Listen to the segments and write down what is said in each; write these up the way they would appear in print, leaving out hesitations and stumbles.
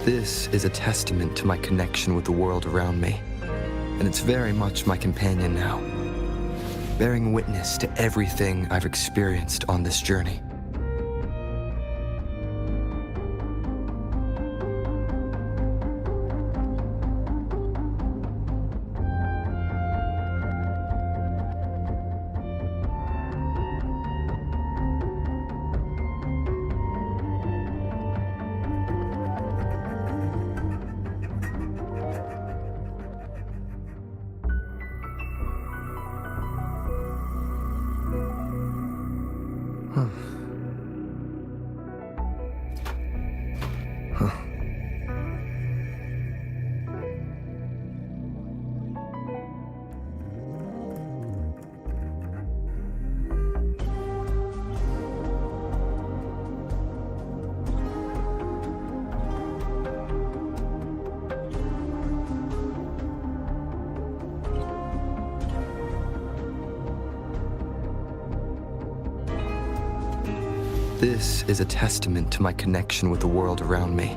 This is a testament to my connection with the world around me, and it's very much my companion now, bearing witness to everything I've experienced on this journey. This is a testament to my connection with the world around me,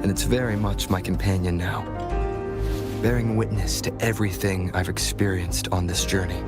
and it's very much my companion now, bearing witness to everything I've experienced on this journey.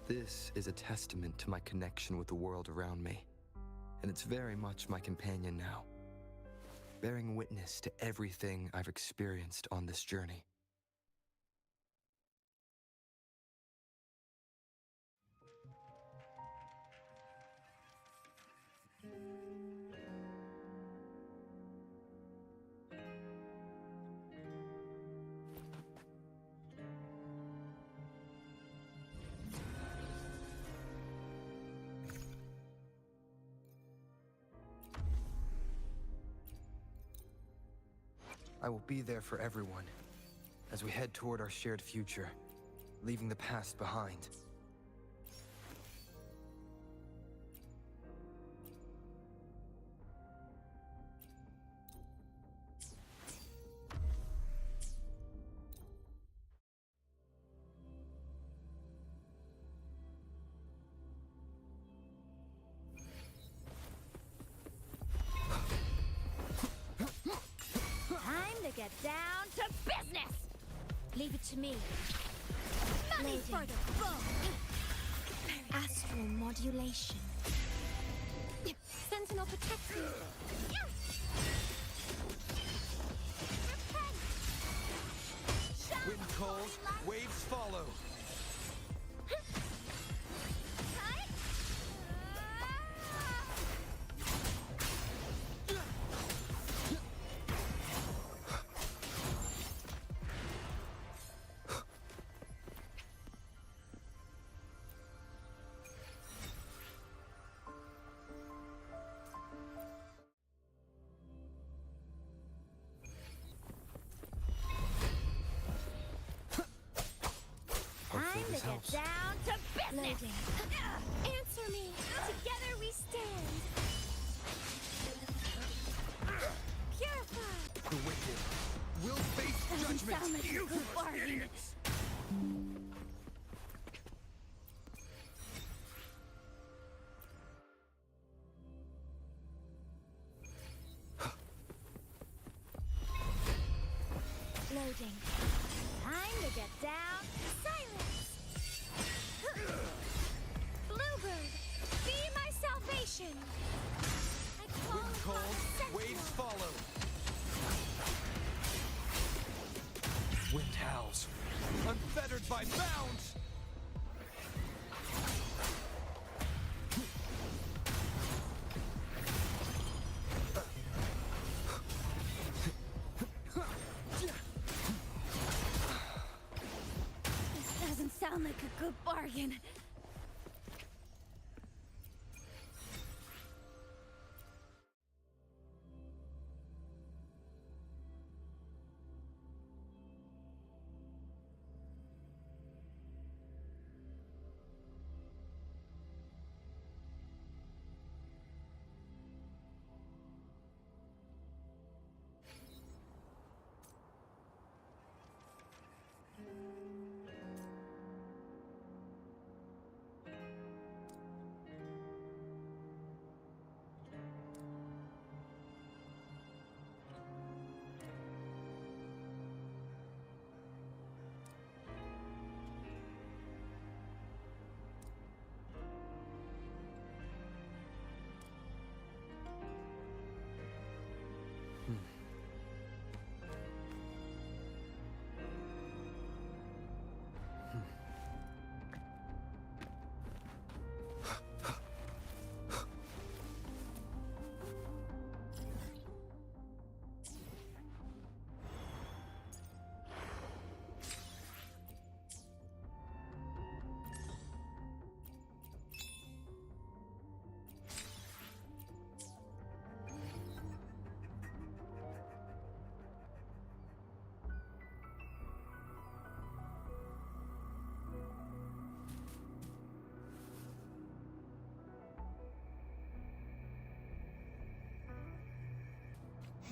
This is a testament to my connection with the world around me, and it's very much my companion now, bearing witness to everything I've experienced on this journey. I will be there for everyone as we head toward our shared future, leaving the past behind. Get down to business! Leave it to me. Money for the bow! Astral modulation. Sentinel protects me. Wind calls, waves follow. Time to get down to business! Answer me! Together we stand! Purify! The wicked will face Doesn't sound like a judgment. good bargain. Loading. Time to get down to silence! Bluebird, be my salvation! I call Wind upon calls, Sentinel. waves follow. Wind howls, unfettered by bounds. This doesn't sound like a good bargain.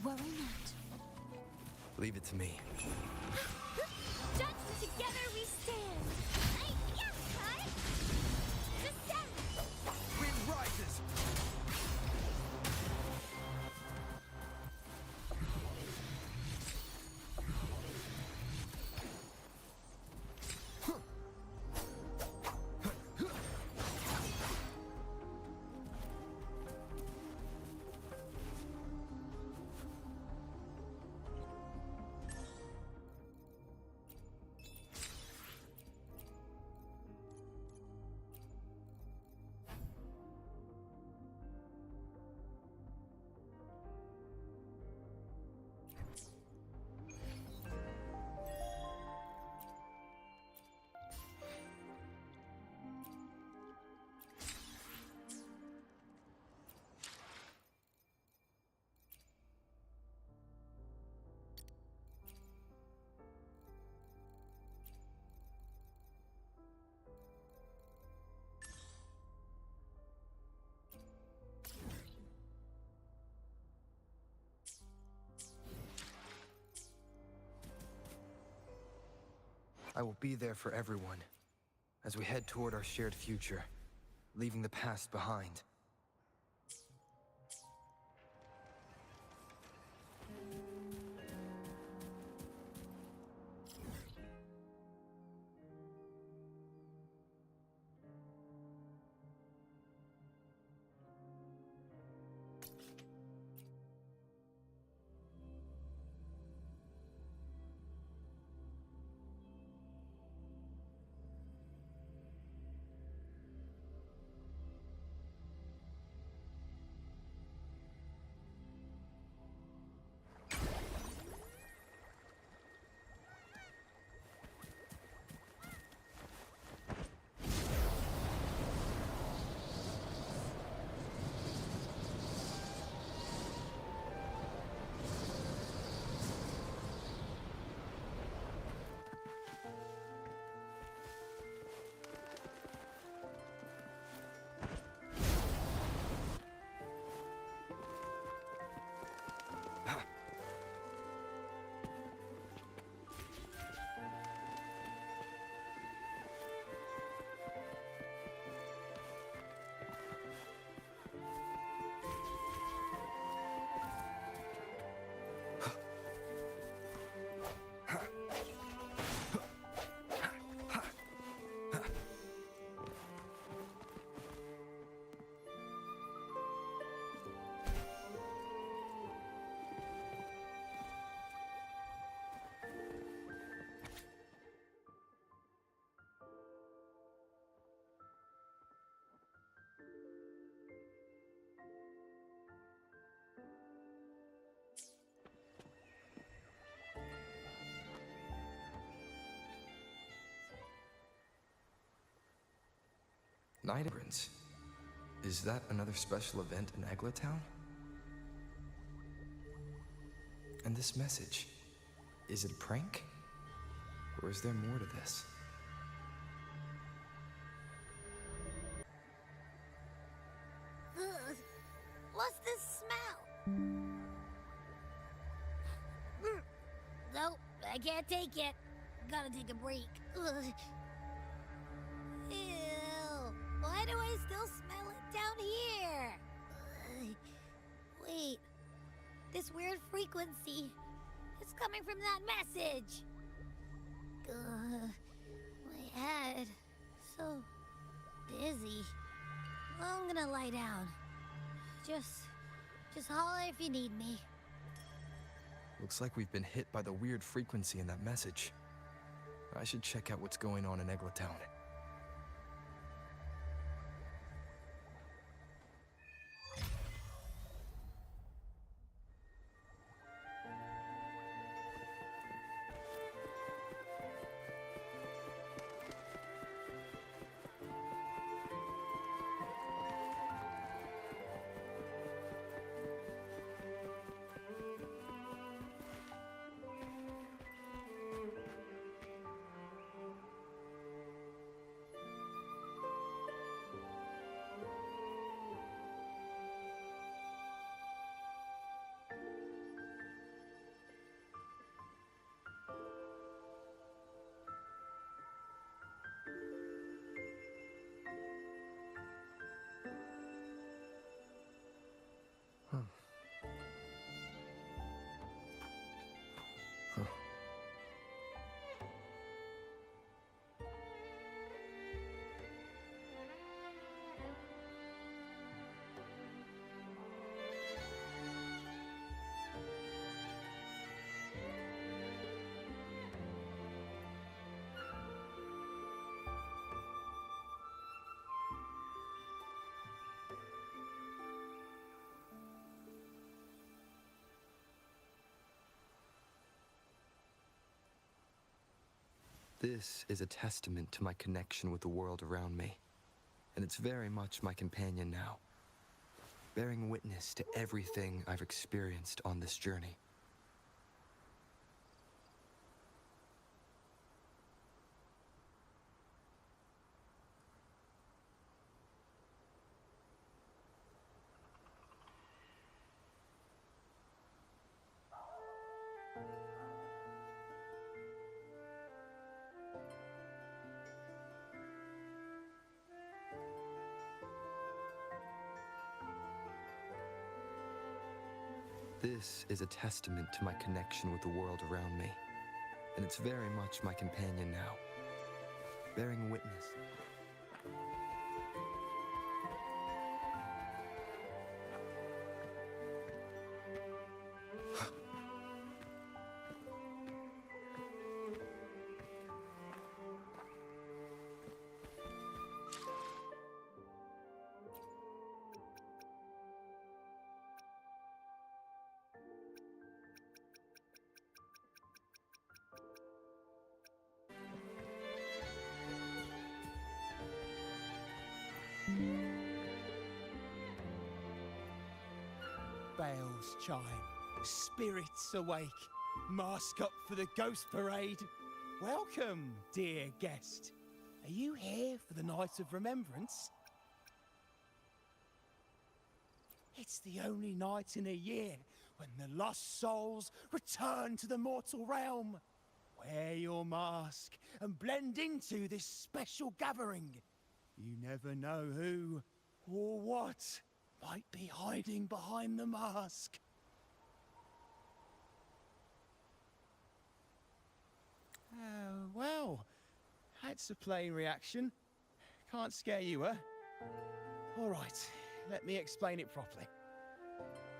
Worry not. Leave it to me. Just together we stand. Descend. Wind rises! I will be there for everyone as we head toward our shared future, leaving the past behind. Night Prince. Is that another special event in Eglatown? And this message, is it a prank? Or is there more to this? Ugh. What's this smell? Nope, I can't take it. Gotta take a break. Ugh. Ew. Why do I still smell it down here? Ugh. Wait. This weird frequency. It's coming from that message. My head. So dizzy. I'm gonna lie down. Just holler if you need me. Looks like we've been hit by the weird frequency in that message. I should check out what's going on in Eglatown. This is a testament to my connection with the world around me, and it's very much my companion now, bearing witness to everything I've experienced on this journey. This is a testament to my connection with the world around me, and it's very much my companion now, bearing witness. Bells chime, spirits awake, mask up for the ghost parade. Welcome, dear guest. Are you here for the night of remembrance? It's the only night in a year when the lost souls return to the mortal realm. Wear your mask and blend into this special gathering. You never know who or what might be hiding behind the mask. Well, that's a plain reaction. Can't scare you, huh? All right, let me explain it properly.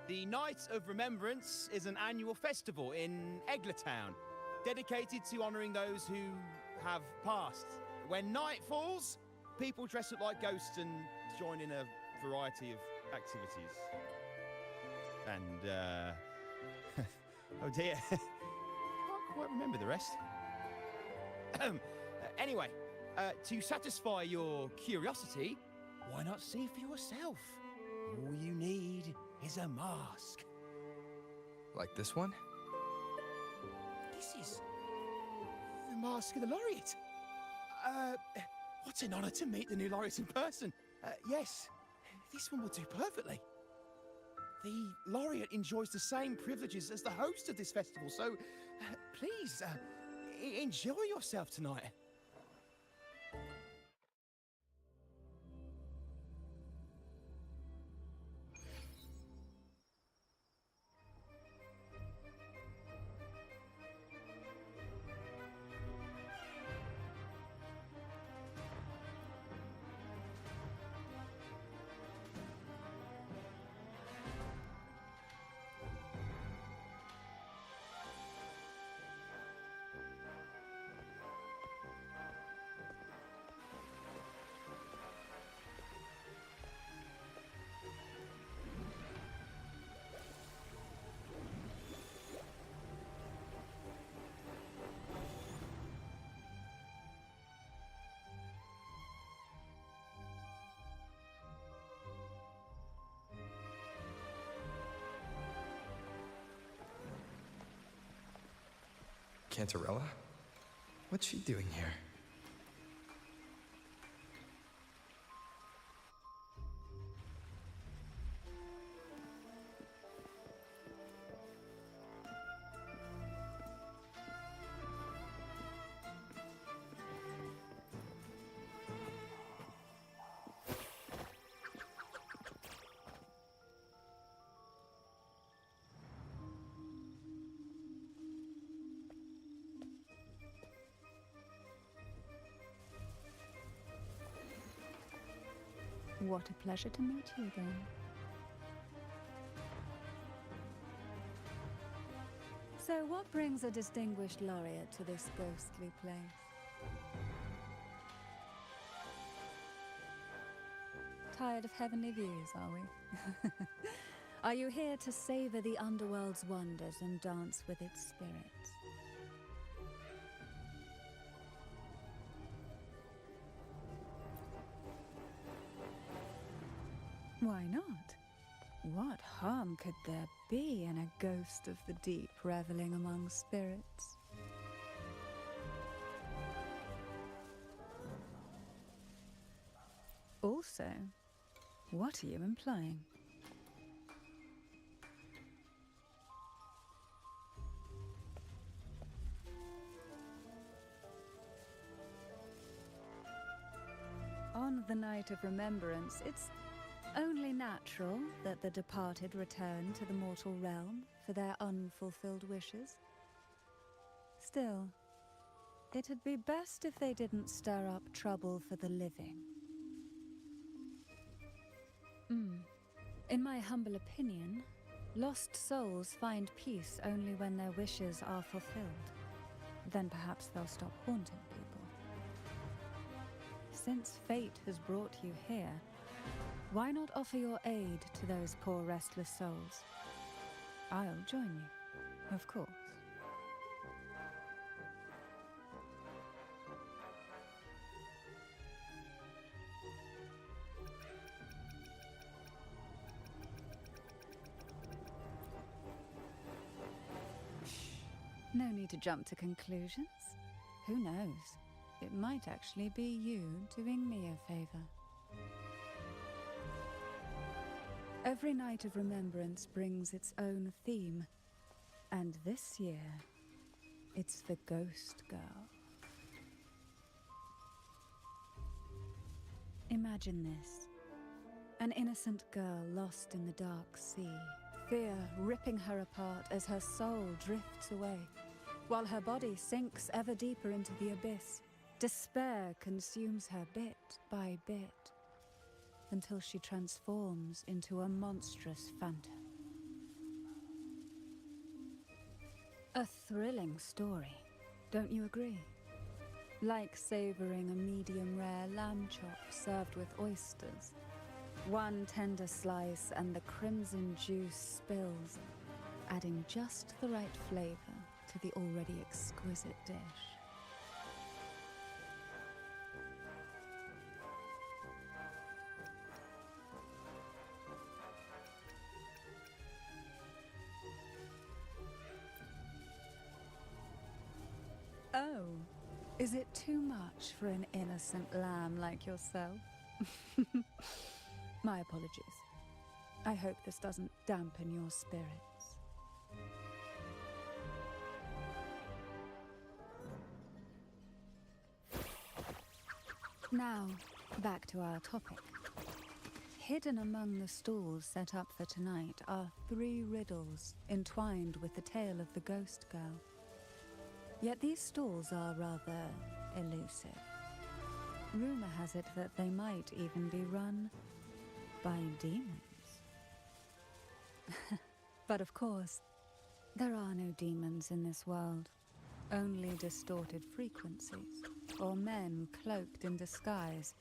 The Night of Remembrance is an annual festival in Eglertown, dedicated to honouring those who have passed. When night falls, people dress up like ghosts and join in a variety of activities. And, oh dear, I can't quite remember the rest. Anyway, to satisfy your curiosity, why not see for yourself? All you need is a mask. Like this one? This is the mask of the laureate. What an honor to meet the new laureate in person. Yes, this one will do perfectly. The laureate enjoys the same privileges as the host of this festival, so please, enjoy yourself tonight. Cantarella? What's she doing here? What a pleasure to meet you again. So what brings a distinguished laureate to this ghostly place? Tired of heavenly views, are we? Are you here to savor the underworld's wonders and dance with its spirits? Why not? What harm could there be in a ghost of the deep reveling among spirits? Also, what are you implying? On the night of remembrance, it's only natural that the departed return to the mortal realm for their unfulfilled wishes. Still, it'd be best if they didn't stir up trouble for the living. In my humble opinion, lost souls find peace only when their wishes are fulfilled. Then perhaps they'll stop haunting people. Since fate has brought you here, why not offer your aid to those poor restless souls? I'll join you, of course. No need to jump to conclusions. Who knows? It might actually be you doing me a favor. Every night of remembrance brings its own theme, and this year, it's the Ghost Girl. Imagine this. An innocent girl lost in the dark sea, fear ripping her apart as her soul drifts away, while her body sinks ever deeper into the abyss. Despair consumes her bit by bit, until she transforms into a monstrous phantom. A thrilling story, don't you agree? Like savoring a medium-rare lamb chop served with oysters. One tender slice and the crimson juice spills, adding just the right flavor to the already exquisite dish. Oh, is it too much for an innocent lamb like yourself? My apologies. I hope this doesn't dampen your spirits. Now, back to our topic. Hidden among the stalls set up for tonight are 3 riddles entwined with the tale of the ghost girl. Yet these stalls are rather elusive. Rumor has it that they might even be run by demons. But of course, there are no demons in this world, only distorted frequencies, or men cloaked in disguise,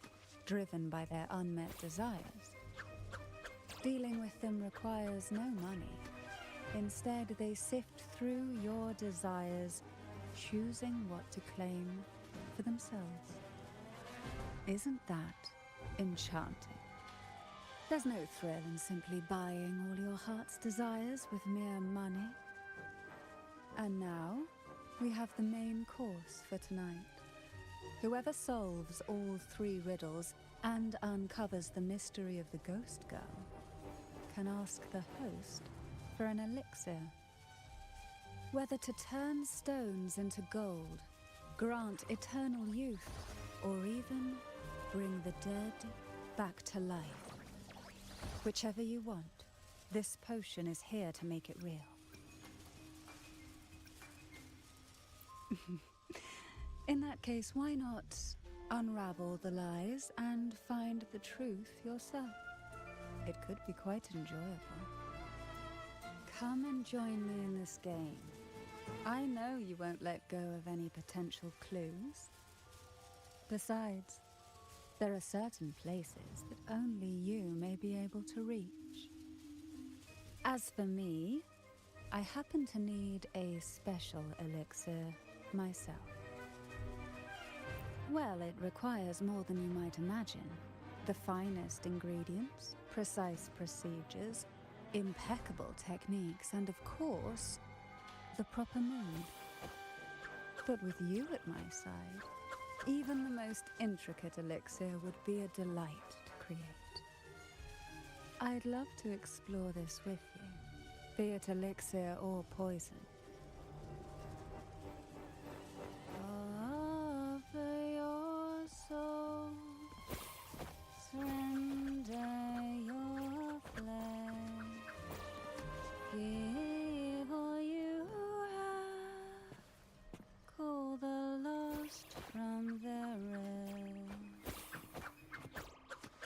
driven by their unmet desires. Dealing with them requires no money. Instead, they sift through your desires, choosing what to claim for themselves. Isn't that enchanting? There's no thrill in simply buying all your heart's desires with mere money. And now, we have the main course for tonight. Whoever solves all 3 riddles and uncovers the mystery of the ghost girl can ask the host for an elixir. Whether to turn stones into gold, grant eternal youth, or even bring the dead back to life. Whichever you want, this potion is here to make it real. In that case, why not unravel the lies and find the truth yourself? It could be quite enjoyable. Come and join me in this game. I know you won't let go of any potential clues. Besides, there are certain places that only you may be able to reach. As for me, I happen to need a special elixir myself. Well, it requires more than you might imagine. The finest ingredients, precise procedures, impeccable techniques, and of course, the proper mood. But with you at my side, even the most intricate elixir would be a delight to create. I'd love to explore this with you, be it elixir or poison. Offer your soul, surrender your flesh, give all you have, call the lost from their rest.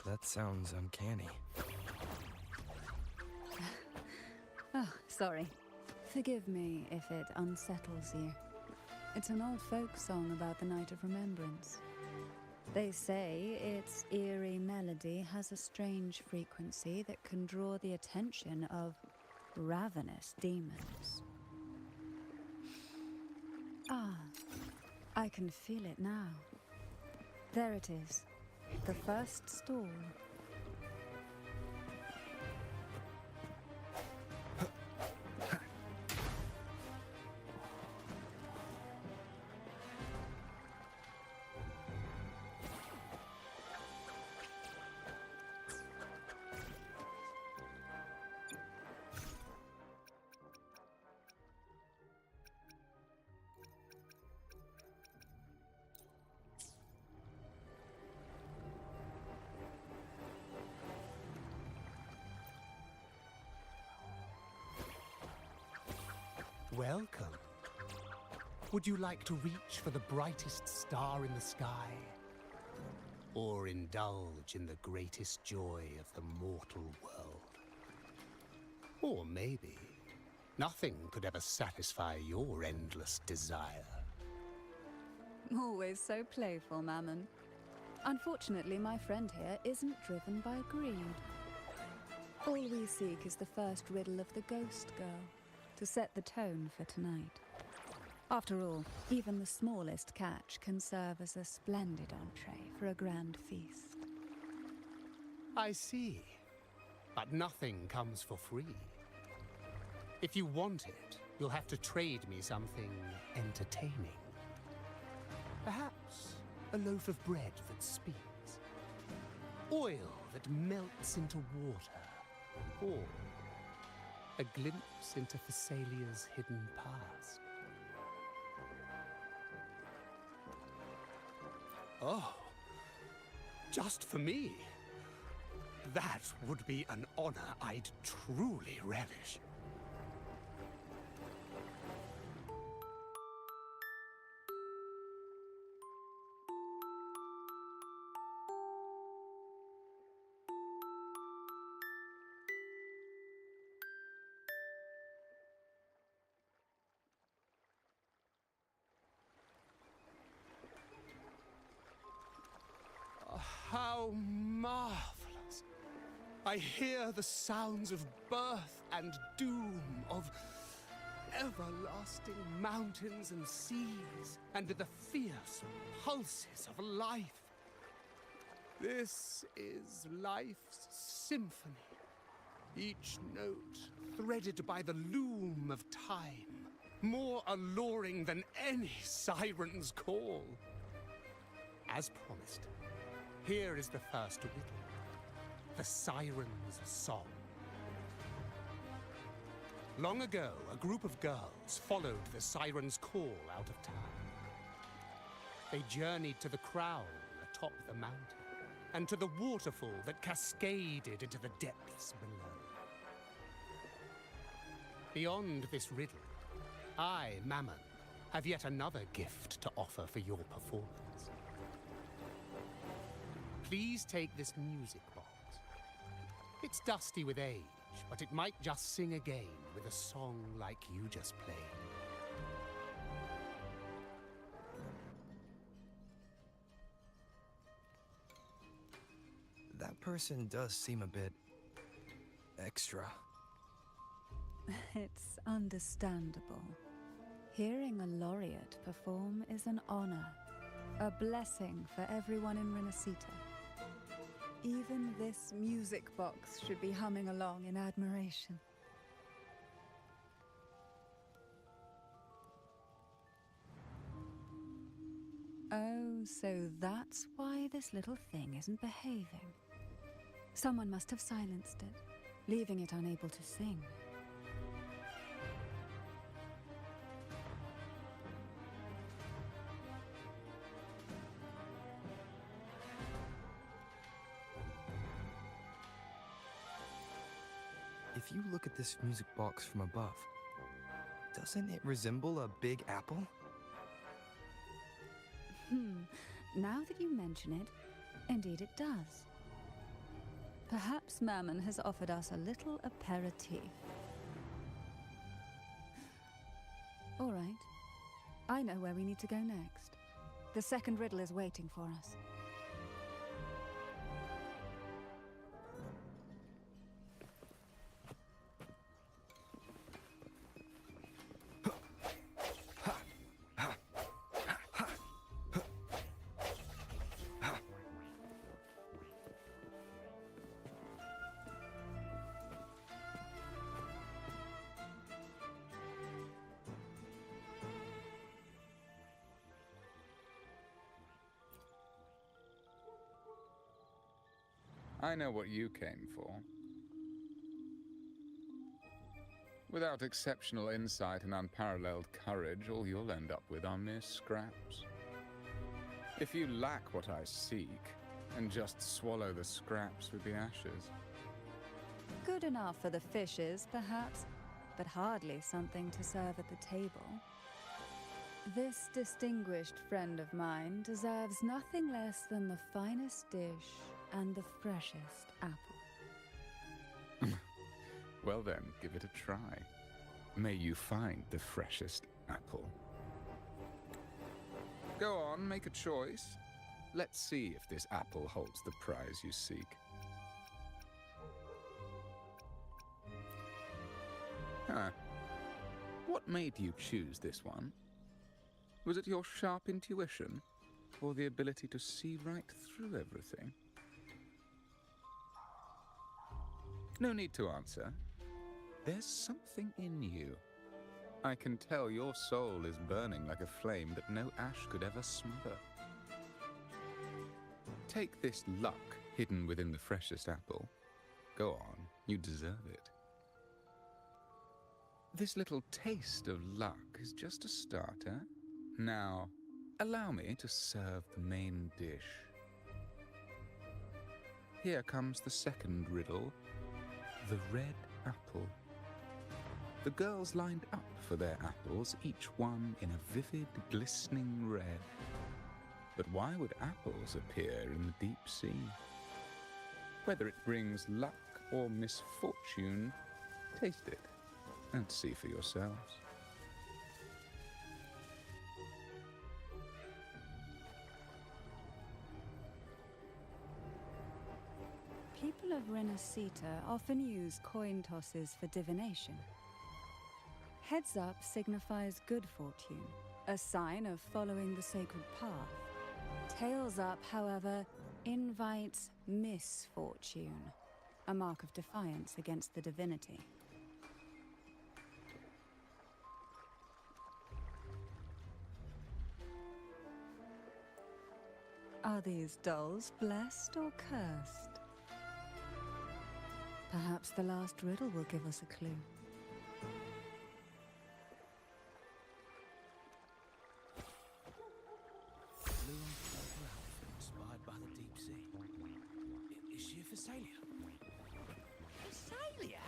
That sounds uncanny. Oh, sorry. Forgive me if it unsettles you. It's an old folk song about the Night of Remembrance. They say its eerie melody has a strange frequency that can draw the attention of ravenous demons. Ah, I can feel it now. There it is, the first stall. Welcome. Would you like to reach for the brightest star in the sky? Or indulge in the greatest joy of the mortal world? Or maybe nothing could ever satisfy your endless desire. Always so playful, Mammon. Unfortunately, my friend here isn't driven by greed. All we seek is the first riddle of the Ghost Girl, to set the tone for tonight. After all, even the smallest catch can serve as a splendid entree for a grand feast. I see. But nothing comes for free. If you want it, you'll have to trade me something entertaining. Perhaps a loaf of bread that speaks. Oil that melts into water. Or a glimpse into Thessalia's hidden past. Oh, just for me? That would be an honor I'd truly relish. How marvelous! I hear the sounds of birth and doom, of everlasting mountains and seas, and the fierce pulses of life. This is life's symphony, each note threaded by the loom of time, more alluring than any siren's call. As promised, here is the first riddle, the Siren's Song. Long ago, a group of girls followed the Siren's call out of town. They journeyed to the crown atop the mountain, and to the waterfall that cascaded into the depths below. Beyond this riddle, I, Mammon, have yet another gift to offer for your performance. Please take this music box. It's dusty with age, but it might just sing again with a song like you just played. That person does seem a bit extra. It's understandable. Hearing a laureate perform is an honor, a blessing for everyone in Renacita. Even this music box should be humming along in admiration. Oh, so that's why this little thing isn't behaving. Someone must have silenced it, leaving it unable to sing. If you look at this music box from above, doesn't it resemble a big apple? Now that you mention it, indeed it does. Perhaps Mammon has offered us a little aperitif. All right. I know where we need to go next. The second riddle is waiting for us. I know what you came for. Without exceptional insight and unparalleled courage, all you'll end up with are mere scraps. If you lack what I seek, then just swallow the scraps with the ashes. Good enough for the fishes, perhaps, but hardly something to serve at the table. This distinguished friend of mine deserves nothing less than the finest dish and the freshest apple. Well then, give it a try. May you find the freshest apple. Go on, make a choice. Let's see if this apple holds the prize you seek. Huh. What made you choose this one? Was it your sharp intuition, or the ability to see right through everything? No need to answer. There's something in you. I can tell your soul is burning like a flame that no ash could ever smother. Take this luck hidden within the freshest apple. Go on, you deserve it. This little taste of luck is just a starter. Now, allow me to serve the main dish. Here comes the second riddle. The red apple. The girls lined up for their apples, each one in a vivid, glistening red. But why would apples appear in the deep sea? Whether it brings luck or misfortune, taste it and see for yourselves. People of Renacita often use coin tosses for divination. Heads up signifies good fortune, a sign of following the sacred path. Tails up, however, invites misfortune, a mark of defiance against the divinity. Are these dolls blessed or cursed? Perhaps the last riddle will give us a clue. Blue and purple outfit inspired by the deep sea. Is she a Phasalia? Phasalia?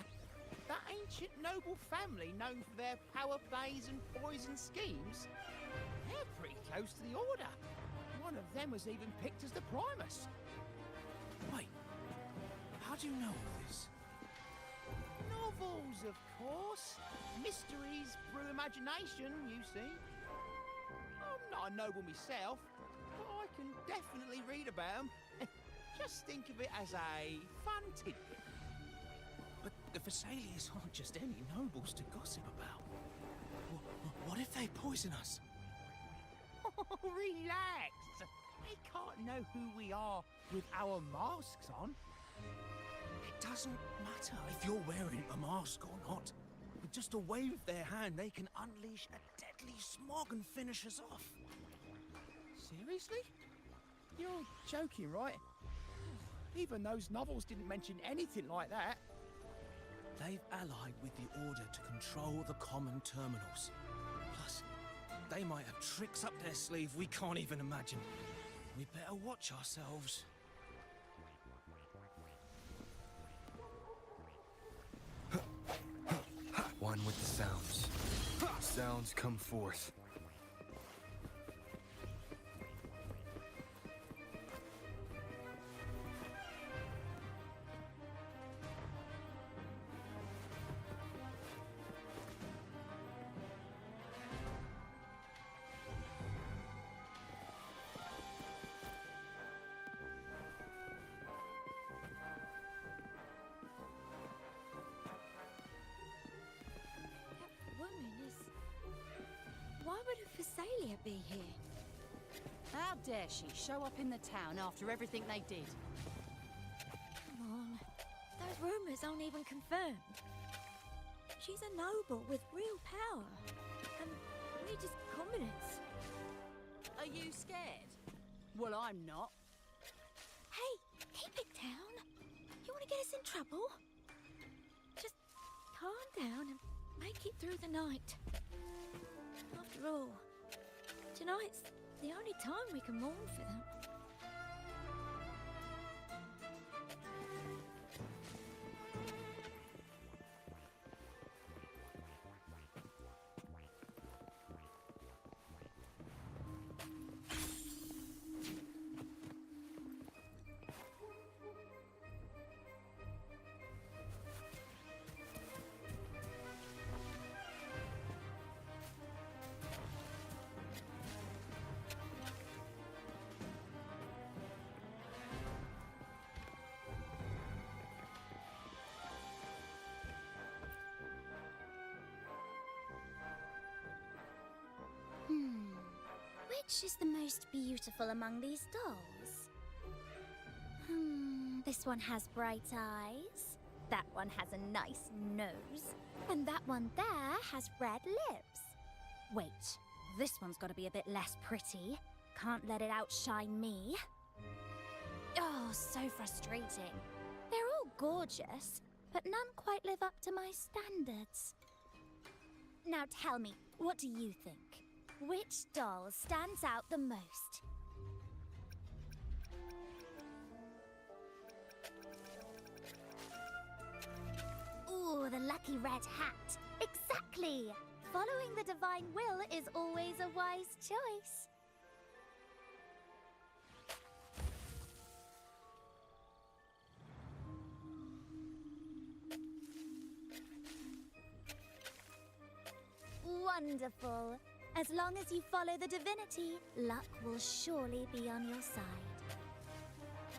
That ancient noble family known for their power plays and poison schemes? They're pretty close to the Order. One of them was even picked as the Primus. Wait, how do you know all this? Novels, of course. Mysteries through imagination, you see. I'm not a noble myself, but I can definitely read about them. Just think of it as a fun tidbit. But the Phasalias aren't just any nobles to gossip about. What if they poison us? Relax. They can't know who we are with our masks on. It doesn't matter if you're wearing a mask or not. With just a wave of their hand, they can unleash a deadly smog and finish us off. Seriously? You're joking, right? Even those novels didn't mention anything like that. They've allied with the Order to control the common terminals. Plus, they might have tricks up their sleeve we can't even imagine. We better watch ourselves. One with the sounds. Sounds come forth. Why would a Phasalia be here? How dare she show up in the town after everything they did? Come on. Those rumors aren't even confirmed. She's a noble with real power. And we're just commoners. Are you scared? Well, I'm not. Hey, keep it down. You want to get us in trouble? Just calm down and make it through the night. After all, tonight's the only time we can mourn for them. Which is the most beautiful among these dolls? This one has bright eyes. That one has a nice nose. And that one there has red lips. Wait, this one's got to be a bit less pretty. Can't let it outshine me. Oh, so frustrating. They're all gorgeous, but none quite live up to my standards. Now tell me, what do you think? Which doll stands out the most? Ooh, the lucky red hat. Exactly! Following the divine will is always a wise choice. Wonderful. As long as you follow the divinity, luck will surely be on your side.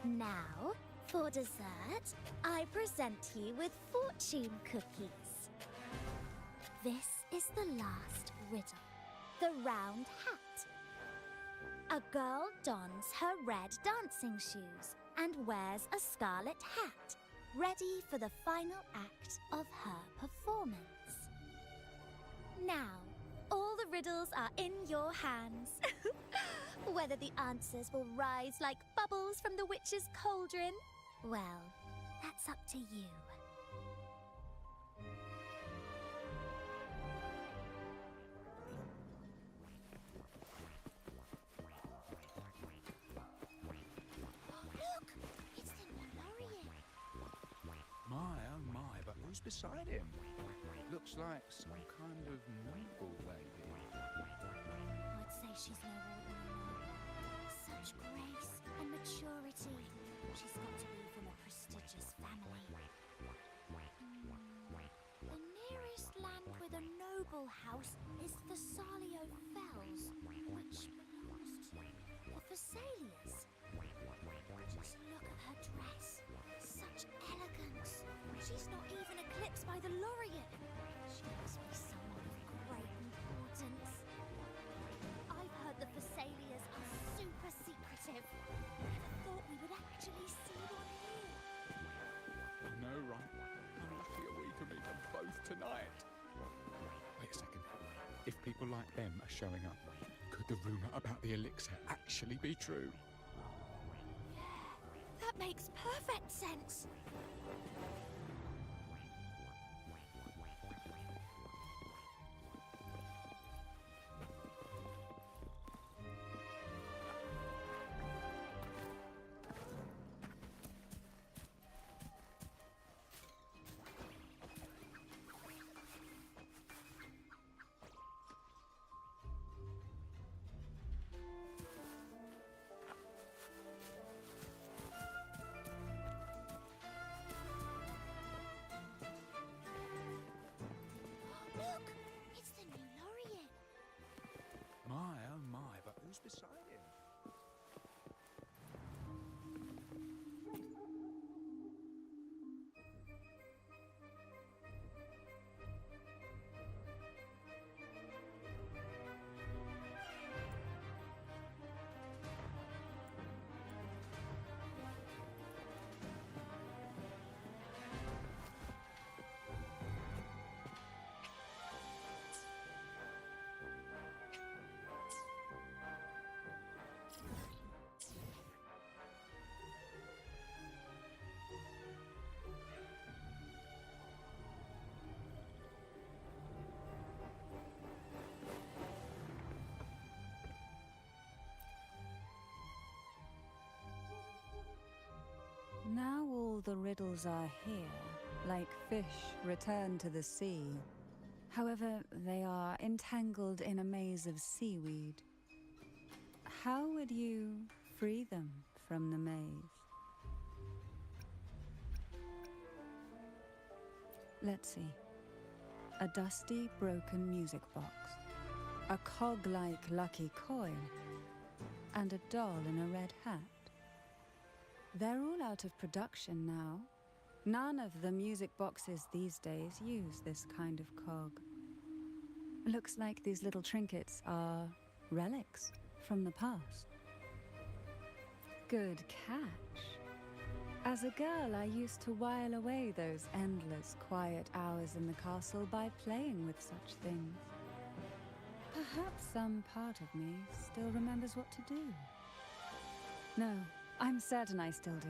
Now, for dessert, I present you with fortune cookies. This is the last riddle, the round hat. A girl dons her red dancing shoes and wears a scarlet hat, ready for the final act of her performance. Now, all the riddles are in your hands. Whether the answers will rise like bubbles from the witch's cauldron, well, that's up to you. Look! It's the Lorien. My, oh my, but who's beside him? Looks like some kind of noble lady. I'd say she's no ordinary noble. Such grace and maturity. She's got to be from a prestigious family. The nearest land with a noble house is the Salio Fells, which belongs to the Phasalias. Just look at her dress. Such elegance. She's not even eclipsed by the Lorien. She must be someone of great importance. I've heard the Phasalias are super secretive. people like them are showing up. Could the rumor about the elixir actually be true? That makes perfect sense. Look, it's the new laureate. My, oh my, but who's beside him? Now all the riddles are here, like fish returned to the sea. However, they are entangled in a maze of seaweed. How would you free them from the maze? Let's see. A dusty, broken music box, a cog-like lucky coin, and a doll in a red hat. They're all out of production now. None of the music boxes these days use this kind of cog. Looks like these little trinkets are relics from the past. Good catch. As a girl, I used to while away those endless, quiet hours in the castle by playing with such things. Perhaps some part of me still remembers what to do. No, I'm certain I still do.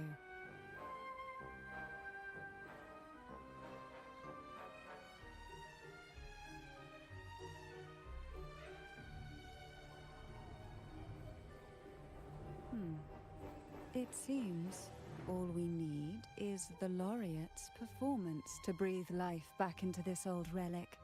It seems all we need is the laureate's performance to breathe life back into this old relic.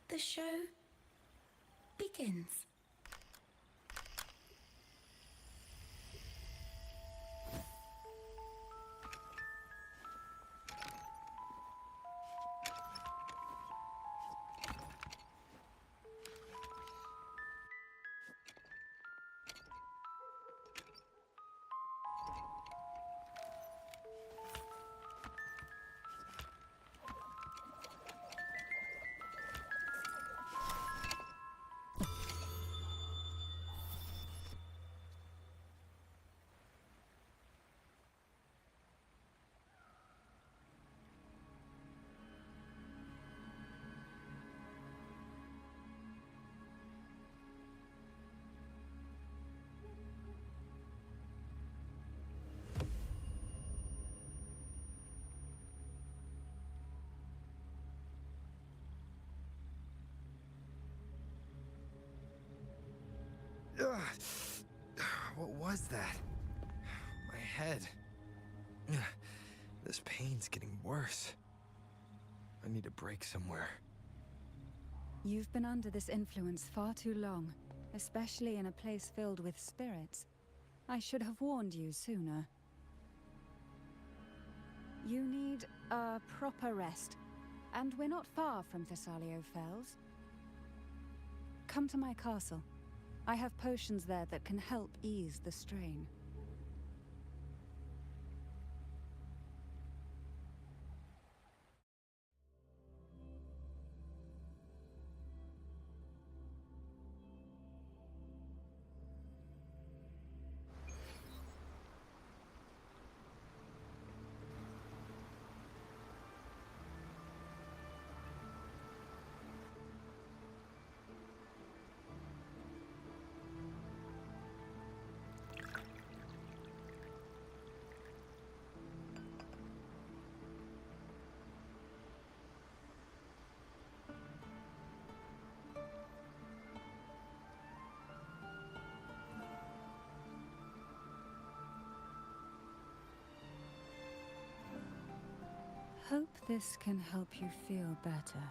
The show begins. Ugh. What was that? My head. Ugh. This pain's getting worse. I need a break somewhere. You've been under this influence far too long, especially in a place filled with spirits. I should have warned you sooner. You need a proper rest, and we're not far from Thessalio Fells. Come to my castle. I have potions there that can help ease the strain. hope this can help you feel better.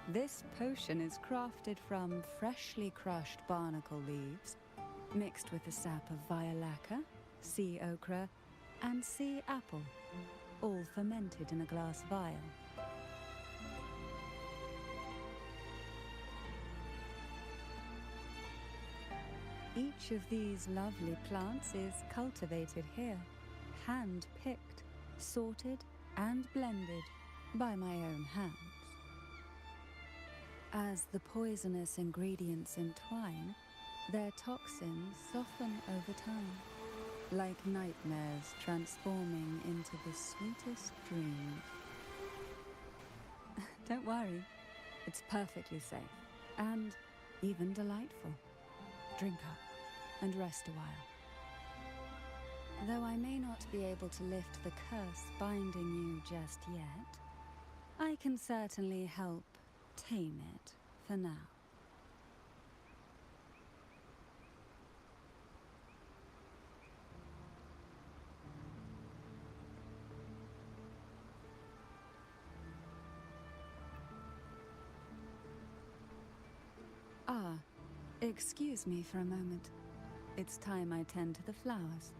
This potion is crafted from freshly crushed barnacle leaves, mixed with the sap of violaca, sea ochre, and sea apple, all fermented in a glass vial. Each of these lovely plants is cultivated here, hand-picked, sorted, and blended by my own hands. As the poisonous ingredients entwine, their toxins soften over time, like nightmares transforming into the sweetest dreams. Don't worry, it's perfectly safe, and even delightful. Drink up and rest a while. Though I may not be able to lift the curse binding you just yet, I can certainly help tame it for now. Ah, excuse me for a moment. It's time I tend to the flowers.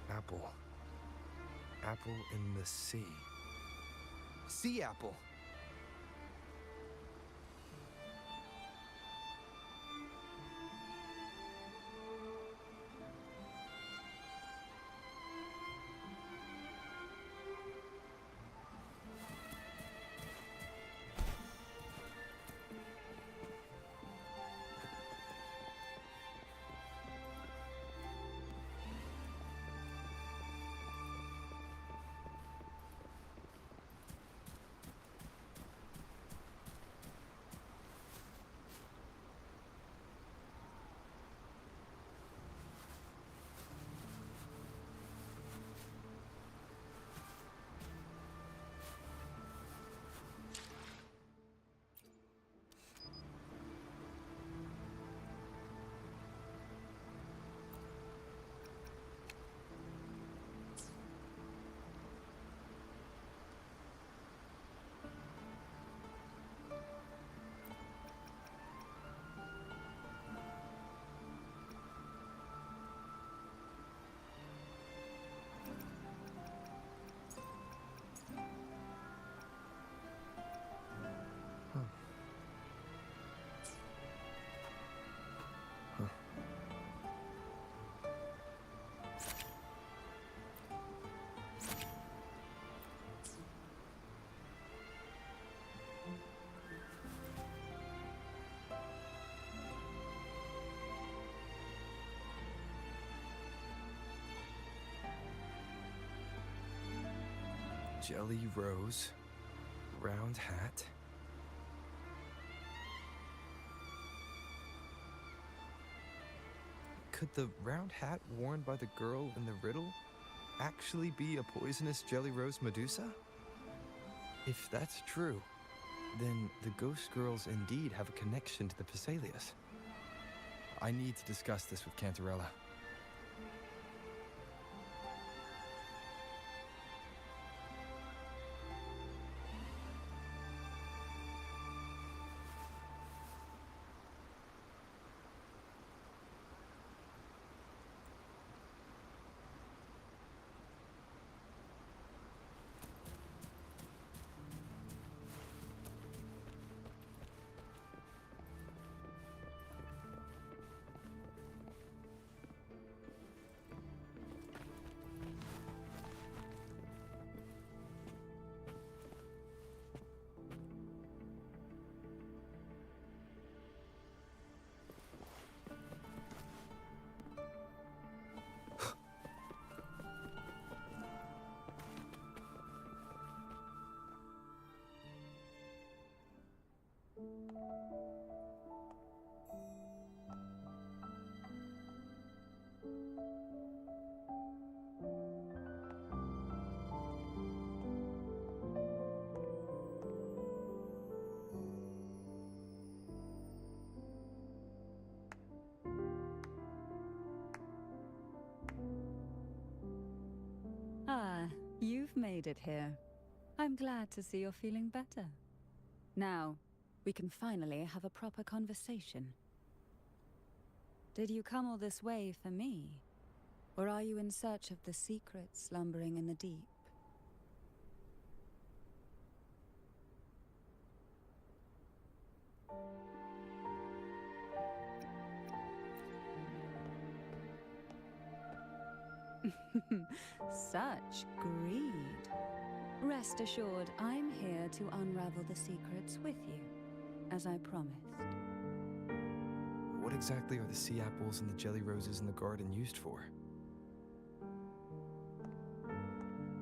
Apple. Apple in the sea. Sea apple! Jelly rose, round hat. Could the round hat worn by the girl in the riddle actually be a poisonous Jelly Rose Medusa? If that's true, then the ghost girls indeed have a connection to the Phasalias. I need to discuss this with Cantarella. Ah, you've made it here. I'm glad to see you're feeling better. Now, we can finally have a proper conversation. Did you come all this way for me? Or are you in search of the secrets slumbering in the deep? Such greed. Rest assured, I'm here to unravel the secrets with you, as I promised. What exactly are the sea apples and the jelly roses in the garden used for?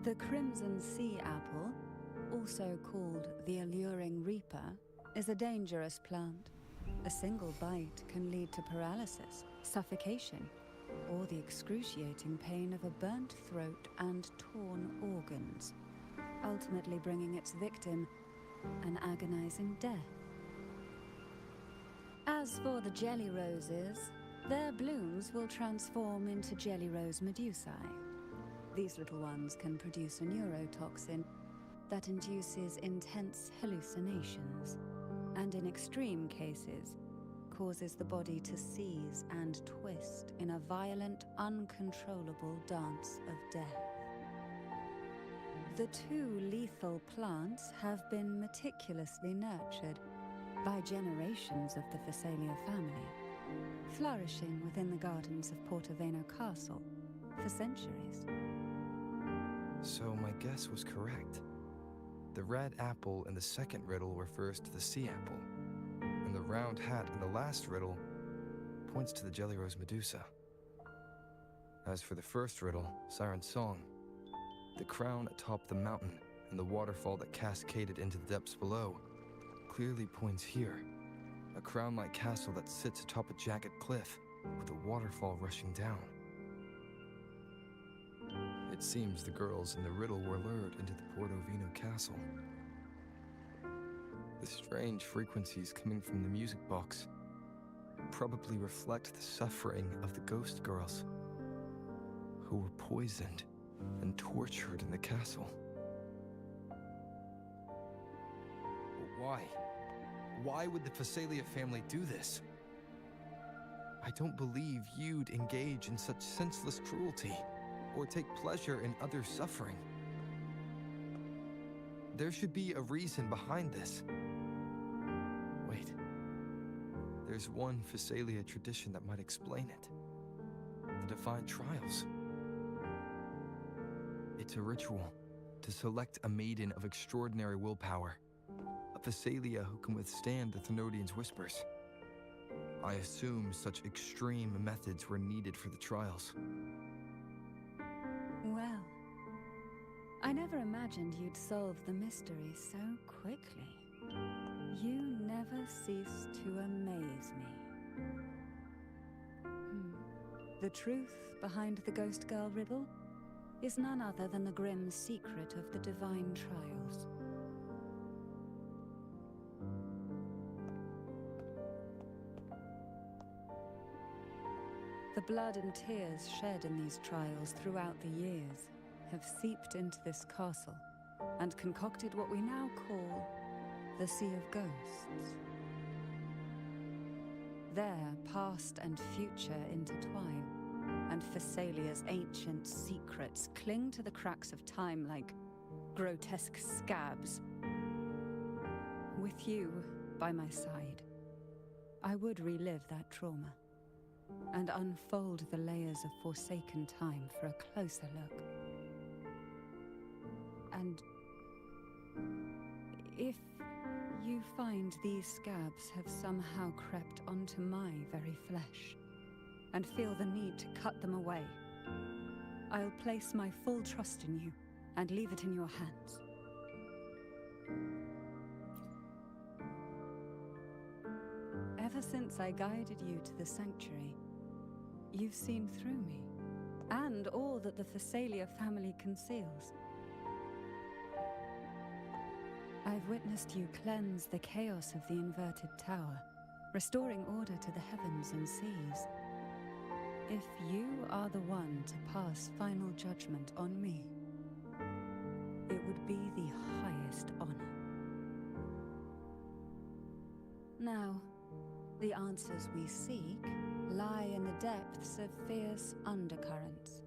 The crimson sea apple, also called the alluring reaper, is a dangerous plant. A single bite can lead to paralysis, suffocation, or the excruciating pain of a burnt throat and torn organs, ultimately bringing its victim an agonizing death. As for the jelly roses, their blooms will transform into jelly rose medusae. These little ones can produce a neurotoxin that induces intense hallucinations, and in extreme cases, causes the body to seize and twist in a violent, uncontrollable dance of death. The two lethal plants have been meticulously nurtured by generations of the Phasalia family, flourishing within the gardens of Portoveno Castle for centuries. So my guess was correct. The red apple in the second riddle refers to the sea apple, and the round hat in the last riddle points to the Jelly Rose Medusa. As for the first riddle, Siren's Song, the crown atop the mountain and the waterfall that cascaded into the depths below clearly points here, a crown-like castle that sits atop a jagged cliff with a waterfall rushing down. It seems the girls in the riddle were lured into the Portovino castle. The strange frequencies coming from the music box probably reflect the suffering of the ghost girls who were poisoned and tortured in the castle. But why? Why would the Phasalia family do this? I don't believe you'd engage in such senseless cruelty or take pleasure in others' suffering. There should be a reason behind this. Wait. There's one Phasalia tradition that might explain it. The Divine Trials. It's a ritual to select a maiden of extraordinary willpower, a Phasalia who can withstand the Thenodian's whispers. I assume such extreme methods were needed for the trials. Well, I never imagined you'd solve the mystery so quickly. You never cease to amaze me. The truth behind the Ghost Girl riddle is none other than the grim secret of the divine trials. The blood and tears shed in these trials throughout the years have seeped into this castle and concocted what we now call the Sea of Ghosts. There, past and future intertwine, and Thessalia's ancient secrets cling to the cracks of time like grotesque scabs. With you by my side, I would relive that trauma and unfold the layers of forsaken time for a closer look. And if you find these scabs have somehow crept onto my very flesh, and feel the need to cut them away, I'll place my full trust in you and leave it in your hands. Ever since I guided you to the sanctuary, you've seen through me, and all that the Thessalia family conceals. I've witnessed you cleanse the chaos of the inverted tower, restoring order to the heavens and seas. If you are the one to pass final judgment on me, it would be the highest honor. Now, the answers we seek lie in the depths of fierce undercurrents.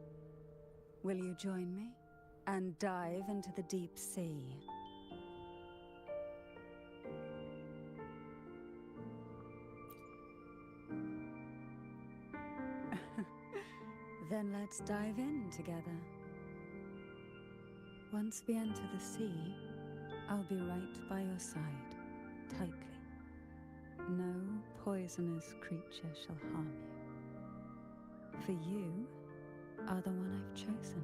Will you join me and dive into the deep sea? Then let's dive in together. Once we enter the sea, I'll be right by your side, tightly. No poisonous creature shall harm you. For you are the one I've chosen.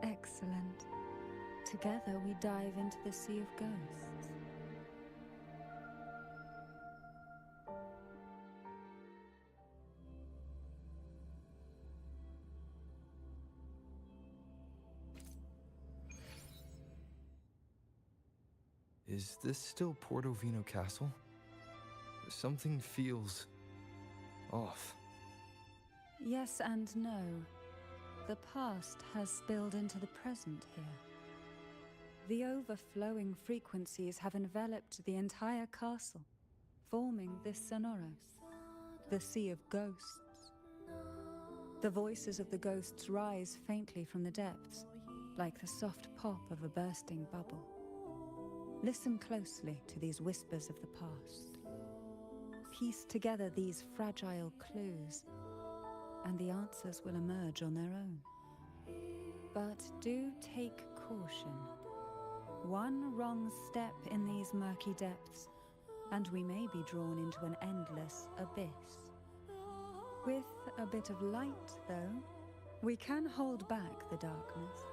Excellent. Together we dive into the Sea of Ghosts. Is this still Portovino Castle? Something feels off. Yes and no. The past has spilled into the present here. The overflowing frequencies have enveloped the entire castle, forming this Sonoros, the Sea of Ghosts. The voices of the ghosts rise faintly from the depths, like the soft pop of a bursting bubble. Listen closely to these whispers of the past. Piece together these fragile clues, and the answers will emerge on their own. But do take caution. One wrong step in these murky depths, and we may be drawn into an endless abyss. With a bit of light, though, we can hold back the darkness.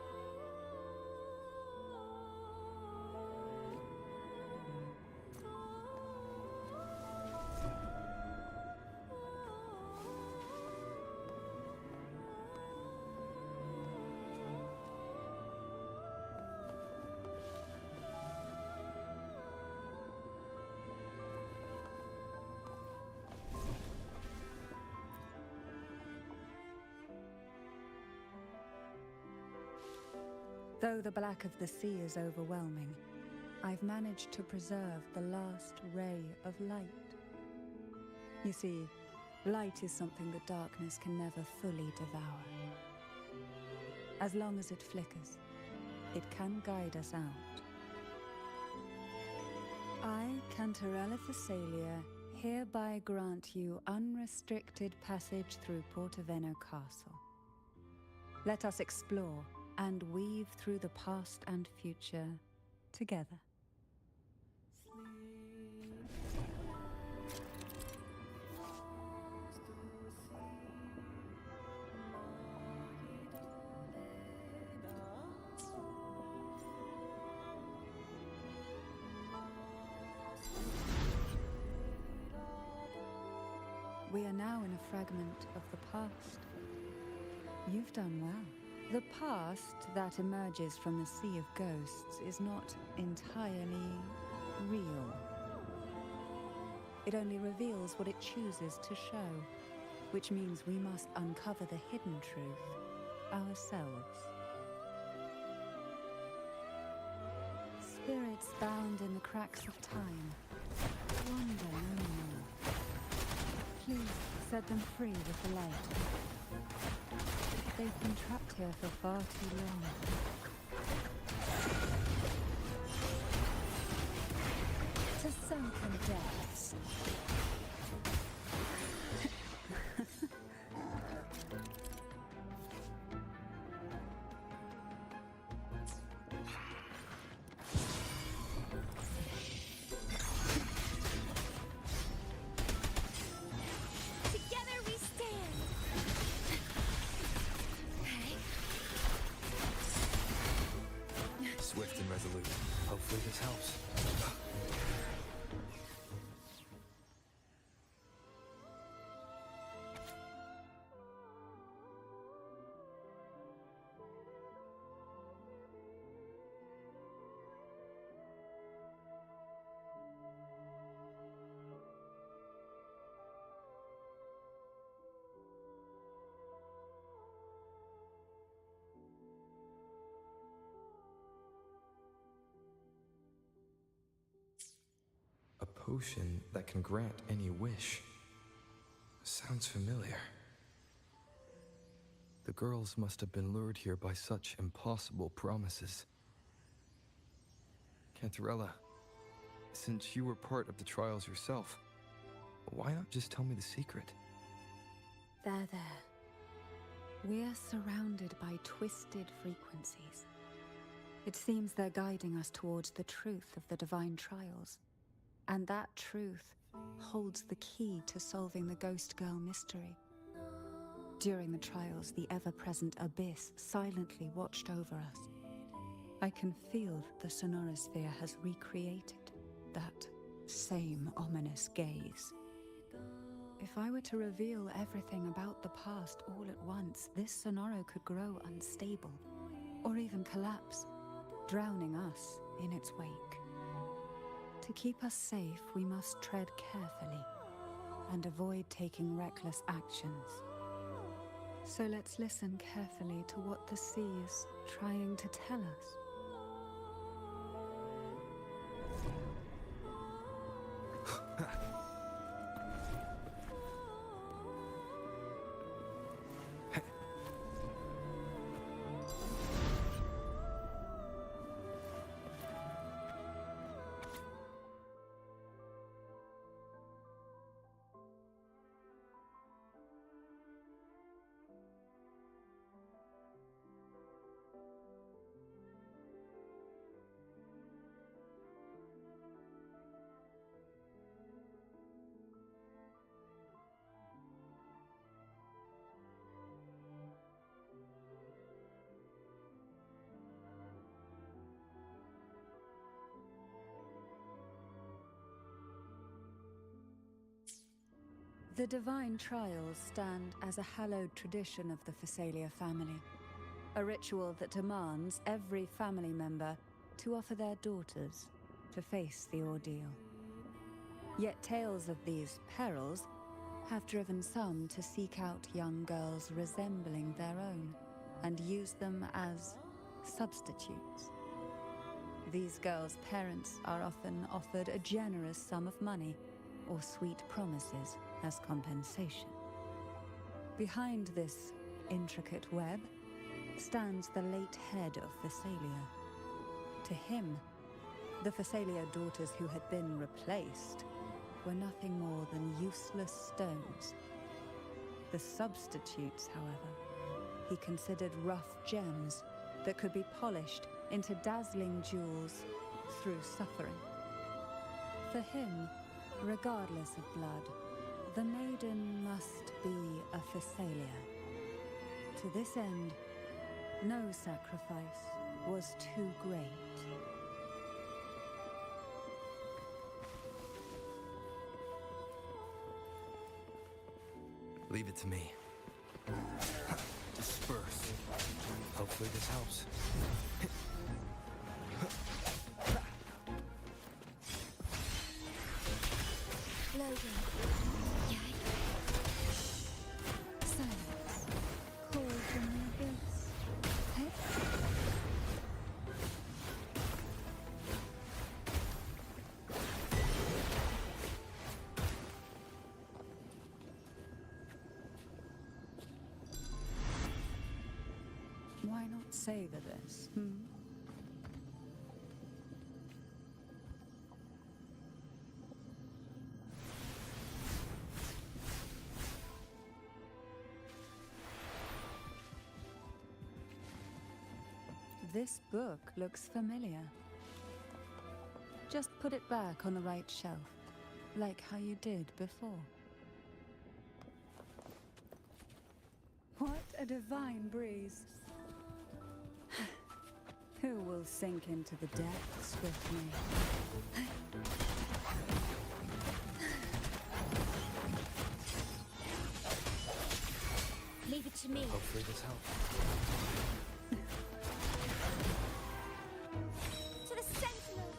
Though the black of the sea is overwhelming, I've managed to preserve the last ray of light. You see, light is something that darkness can never fully devour. As long as it flickers, it can guide us out. I, Cantarella Thessalia, hereby grant you unrestricted passage through Portovino Castle. Let us explore and weave through the past and future together. we are now in a fragment of the past. You've done well. The past that emerges from the Sea of Ghosts is not entirely real. It only reveals what it chooses to show, which means we must uncover the hidden truth ourselves. Spirits bound in the cracks of time wander no more. Please set them free with the light. They've been trapped here for far too long. To sunken depths. Together we stand. Swift and resolute. Hopefully this helps. A potion that can grant any wish. Sounds familiar. The girls must have been lured here by such impossible promises. Cantarella, since you were part of the trials yourself, why not just tell me the secret? There. We're surrounded by twisted frequencies. It seems they're guiding us towards the truth of the divine trials. And that truth holds the key to solving the Ghost Girl mystery. During the trials, the ever-present abyss silently watched over us. I can feel that the Sonorosphere has recreated that same ominous gaze. If I were to reveal everything about the past all at once, this Sonoro could grow unstable, or even collapse, drowning us in its wake. To keep us safe, we must tread carefully and avoid taking reckless actions. So let's listen carefully to what the sea is trying to tell us. The divine trials stand as a hallowed tradition of the Phasalia family, a ritual that demands every family member to offer their daughters to face the ordeal. Yet tales of these perils have driven some to seek out young girls resembling their own and use them as substitutes. These girls' parents are often offered a generous sum of money or sweet promises as compensation. Behind this intricate web stands the late head of Phasalia. To him, the Phasalia daughters who had been replaced were nothing more than useless stones. The substitutes, however, he considered rough gems that could be polished into dazzling jewels through suffering. For him, regardless of blood, the maiden must be a Phasalia. To this end, no sacrifice was too great. Leave it to me. Disperse. Hopefully this helps. Loading. Yay. Silence. Call from the abyss. Hey. Why not savor this, hmm? This book looks familiar. Just put it back on the right shelf, like how you did before. What a divine breeze. Who will sink into the depths with me? Leave it to me. Hopefully this helps. To the Sentinel!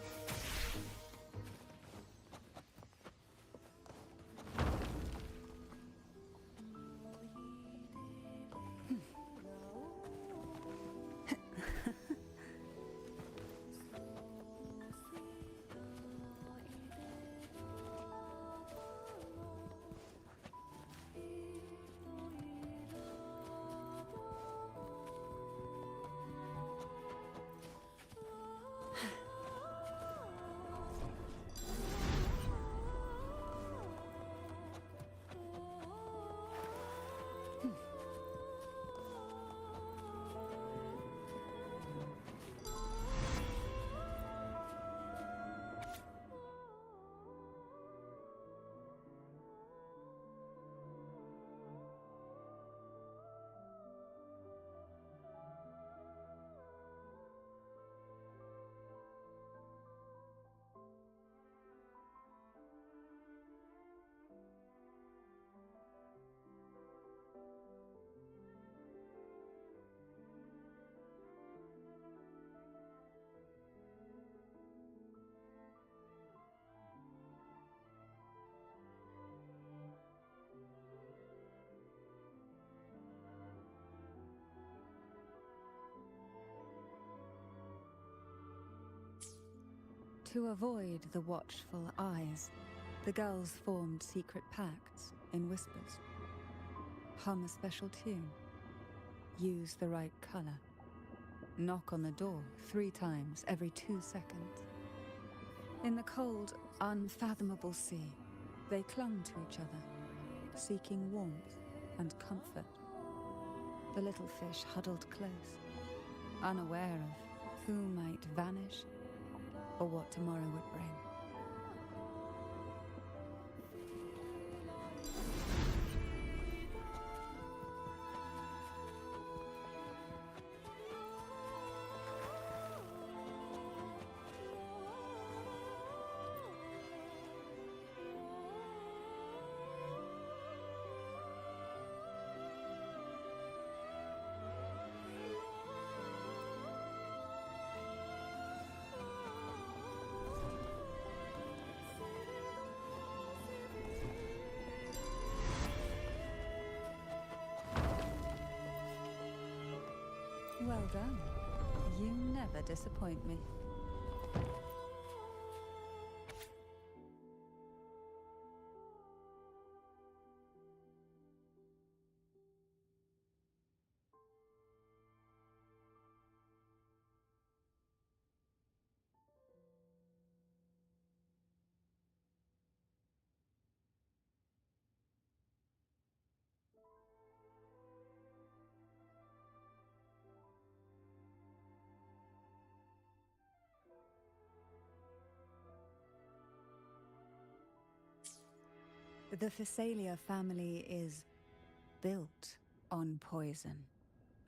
To avoid the watchful eyes, the girls formed secret pacts in whispers. Hum a special tune. Use the right color. Knock on the door 3 times every 2 seconds. In the cold, unfathomable sea, they clung to each other, seeking warmth and comfort. The little fish huddled close, unaware of who might vanish or what tomorrow would bring. Well done. You never disappoint me. The Phasalia family is built on poison.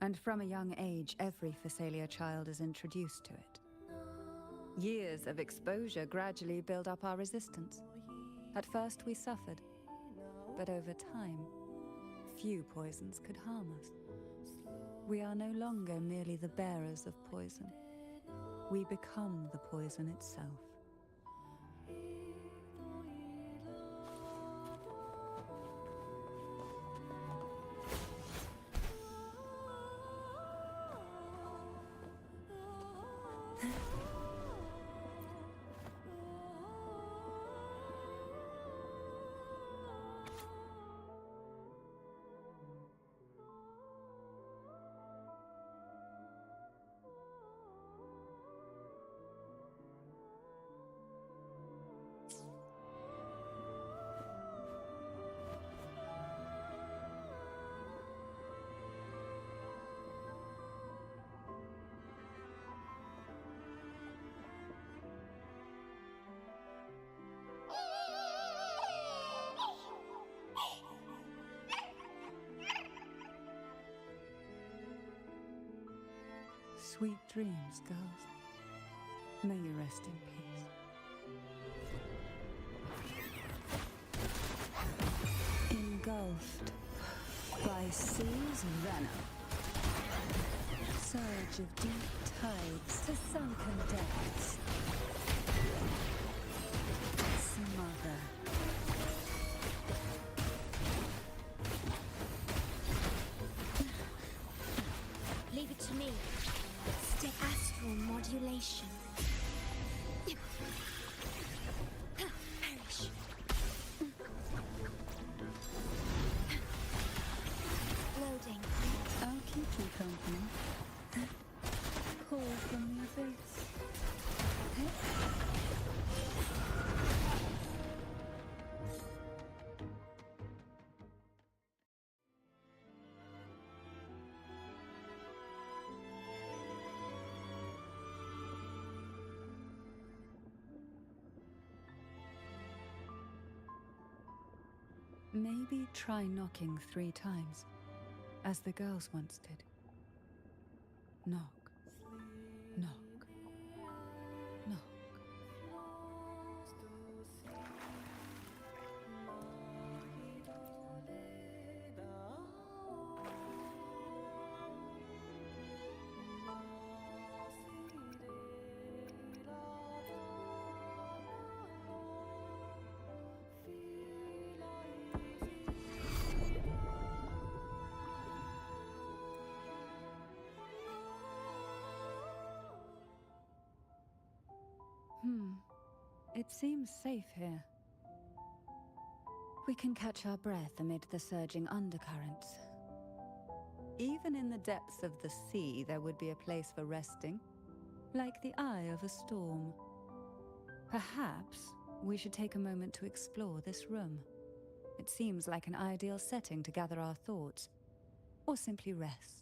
And from a young age, every Phasalia child is introduced to it. Years of exposure gradually build up our resistance. At first we suffered, but over time, few poisons could harm us. We are no longer merely the bearers of poison. We become the poison itself. Sweet dreams, girls. May you rest in peace. Engulfed by sea's venom. Surge of deep tides to sunken depths. Smother. Leave it to me. Step astral modulation. Perish. Loading. I'll keep you company. Call from the abyss. Maybe try knocking 3 times, as the girls once did. Knock, knock, knock. It seems safe here. We can catch our breath amid the surging undercurrents. Even in the depths of the sea, there would be a place for resting, like the eye of a storm. Perhaps we should take a moment to explore this room. It seems like an ideal setting to gather our thoughts, or simply rest.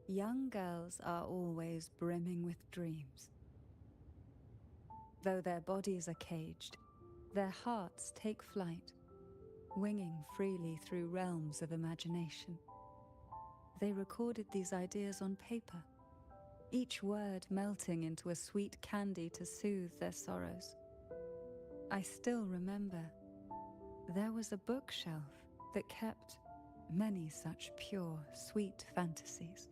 Young girls are always brimming with dreams. Though their bodies are caged, their hearts take flight, winging freely through realms of imagination. They recorded these ideas on paper, each word melting into a sweet candy to soothe their sorrows. I still remember there was a bookshelf that kept many such pure, sweet fantasies.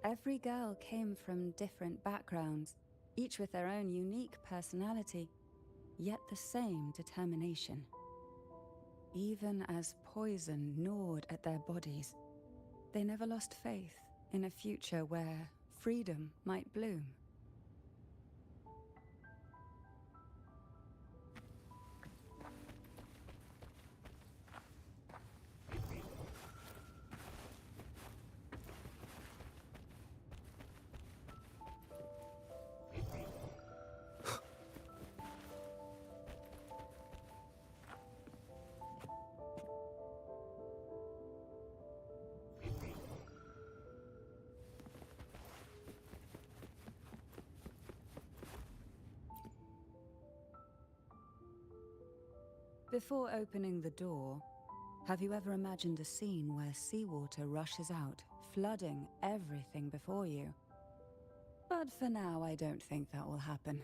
Every girl came from different backgrounds, each with their own unique personality, yet the same determination. Even as poison gnawed at their bodies, they never lost faith in a future where freedom might bloom. Before opening the door, have you ever imagined a scene where seawater rushes out, flooding everything before you? But for now, I don't think that will happen.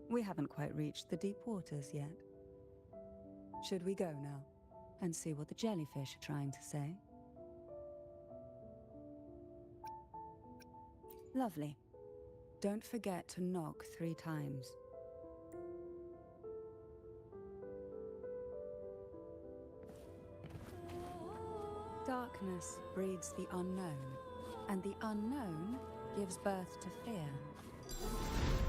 We haven't quite reached the deep waters yet. Should we go now and see what the jellyfish are trying to say? Lovely. Don't forget to knock 3 times. Darkness breeds the unknown, and the unknown gives birth to fear.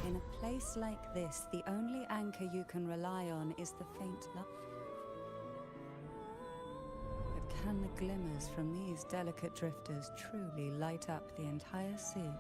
In a place like this, the only anchor you can rely on is the faint light. But can the glimmers from these delicate drifters truly light up the entire sea?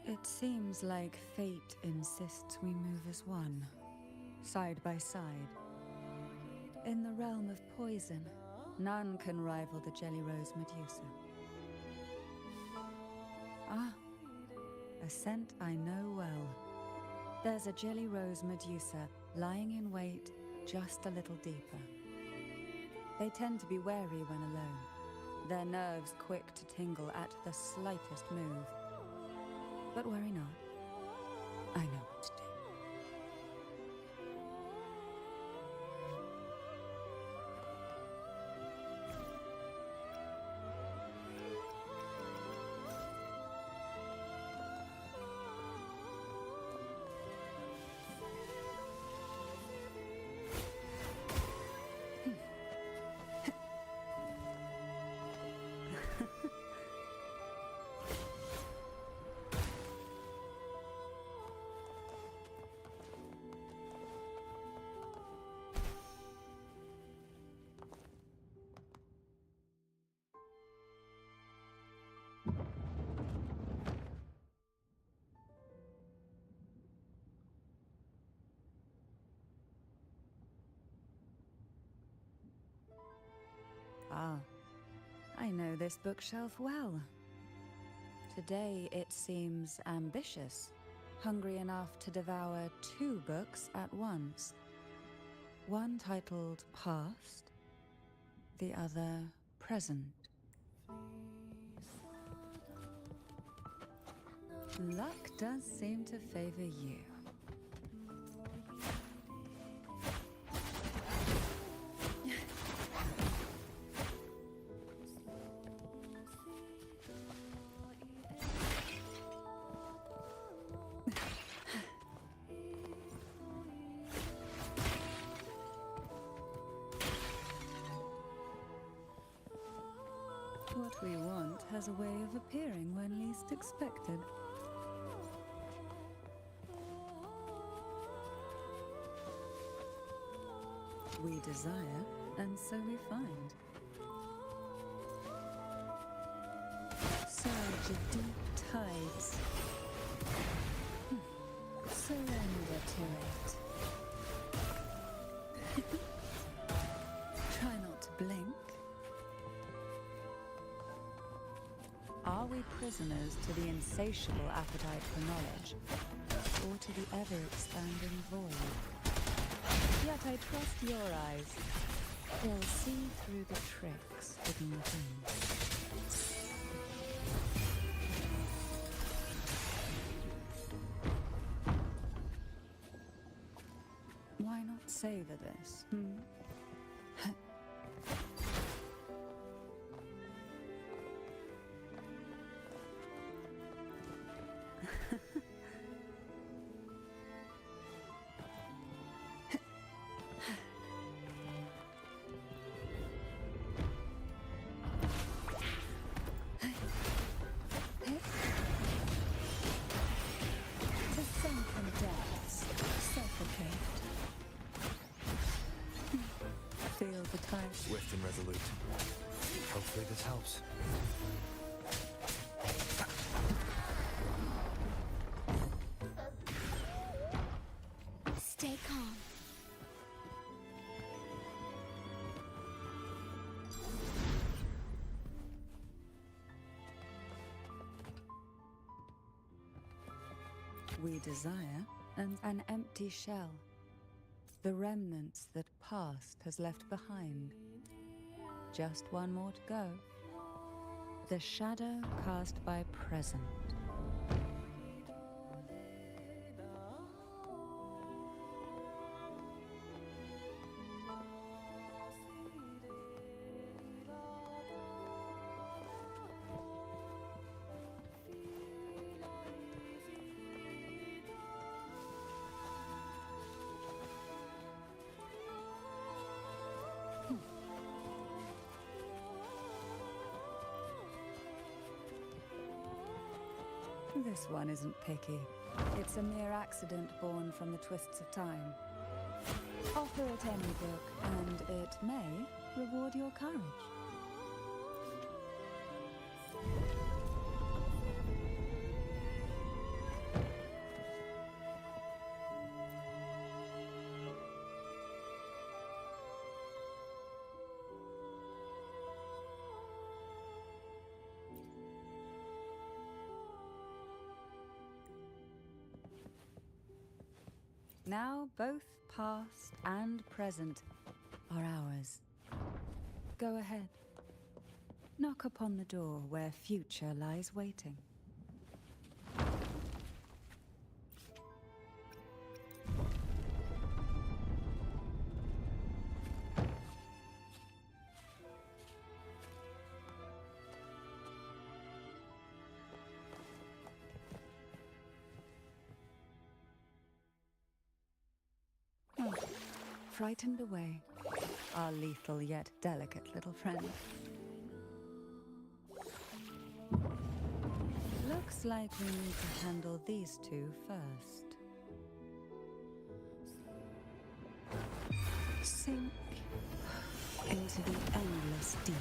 It seems like fate insists we move as one, side by side. In the realm of poison, none can rival the Jelly Rose Medusa. Ah, a scent I know well. There's a Jelly Rose Medusa lying in wait just a little deeper. They tend to be wary when alone, their nerves quick to tingle at the slightest move. But worry not. I know what to do. Ah, I know this bookshelf well. Today it seems ambitious, hungry enough to devour 2 books at once. One titled Past, the other Present. Luck does seem to favor you. What we want has a way of appearing when least expected. We desire, and so we find. your deep tides. Surrender to it. Try not to blink. Are we prisoners to the insatiable appetite for knowledge, or to the ever-expanding void? Yet I trust your eyes. They'll see through the tricks hidden within. Why not savor this, To sunken depths, suffocate. Feel the tide. Swift and resolute. Hopefully this helps. Stay calm. We desire an empty shell. The remnants that past has left behind. Just one more to go. The shadow cast by present. This one isn't picky. It's a mere accident born from the twists of time. Offer it any book, and it may reward your courage. Now both past and present are ours. Go ahead. Knock upon the door where future lies waiting. Frightened away, our lethal yet delicate little friend. Looks like we need to handle these two first. Sink into the endless deep.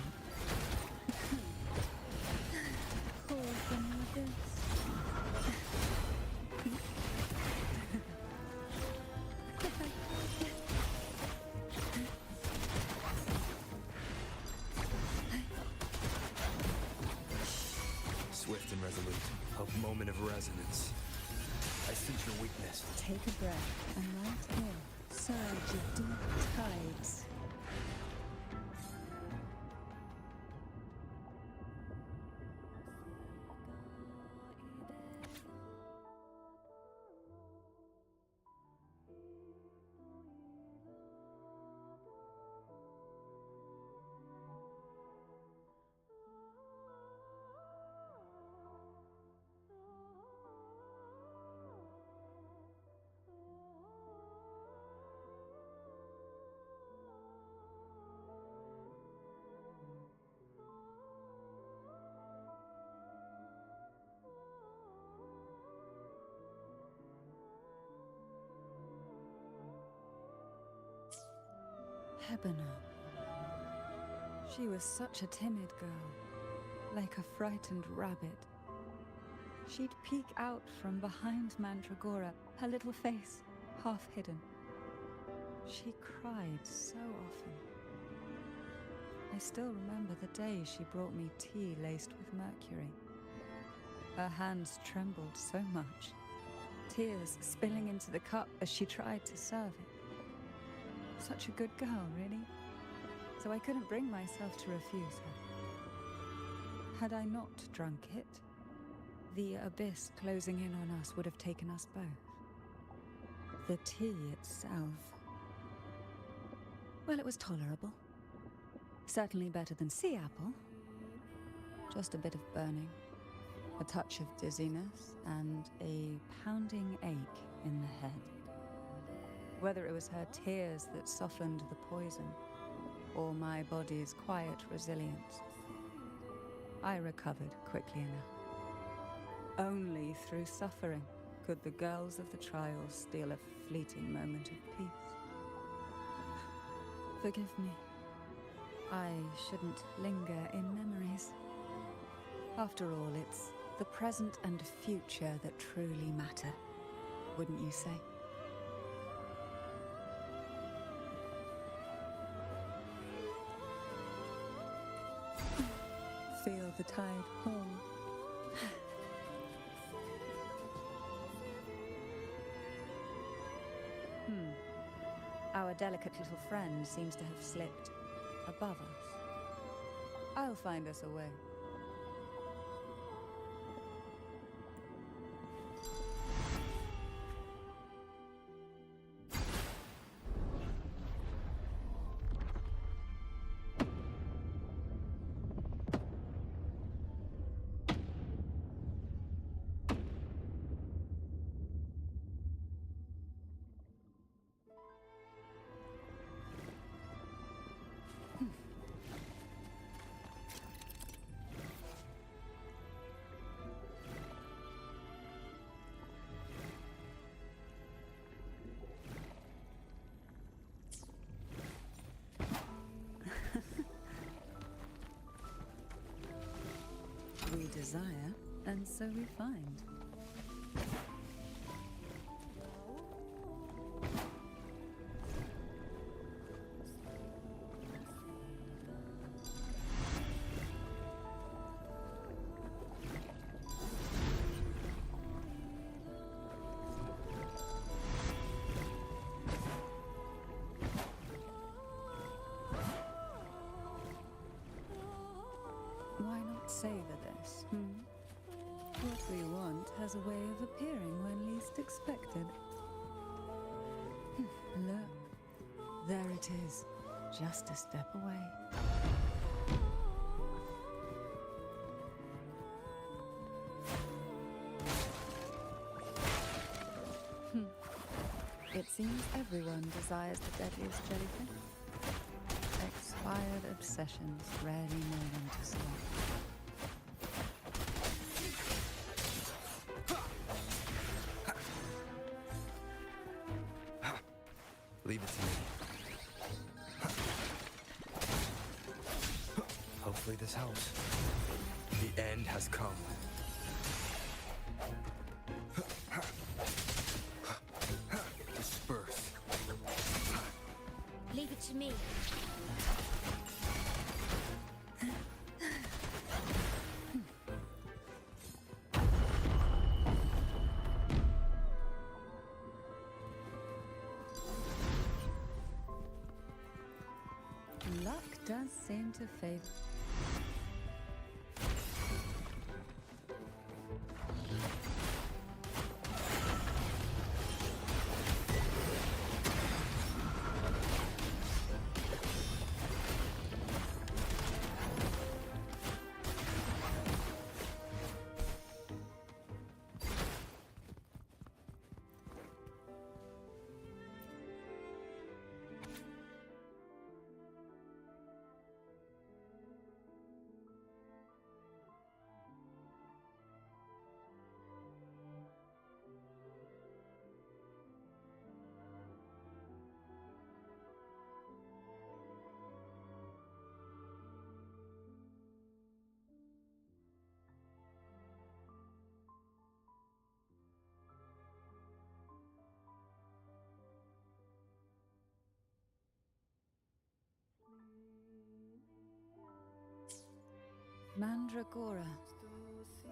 Call from the abyss. Swift and resolute. A moment of resonance. I sense your weakness. Take a breath, and right here, surge of deep tides. Hebona. She was such a timid girl, like a frightened rabbit, She'd peek out from behind Mandragora, her little face half hidden. She cried so often. I still remember the day she brought me tea laced with mercury. Her hands trembled so much, tears spilling into the cup as she tried to serve it. Such a good girl, really. So I couldn't bring myself to refuse her. Had I not drunk it, the abyss closing in on us would have taken us both. The tea itself, well, it was tolerable. Certainly better than sea apple. Just a bit of burning, a touch of dizziness, and a pounding ache in the head. Whether it was her tears that softened the poison, or my body's quiet resilience, I recovered quickly enough. Only through suffering could the girls of the trials steal a fleeting moment of peace. Forgive me. I shouldn't linger in memories. After all, it's the present and future that truly matter, wouldn't you say? Feel the tide pull. Our delicate little friend seems to have slipped above us. I'll find us a way. We desire, and so we find. Why not savor this, What we want has a way of appearing when least expected. Look, there it is, just a step away. It seems everyone desires the deadliest jellyfish. Expired obsessions rarely know when to stop. Leave it to me. Hopefully this helps. The end has come. Disperse. Leave it to me. Luck does seem to favor. Mandragora,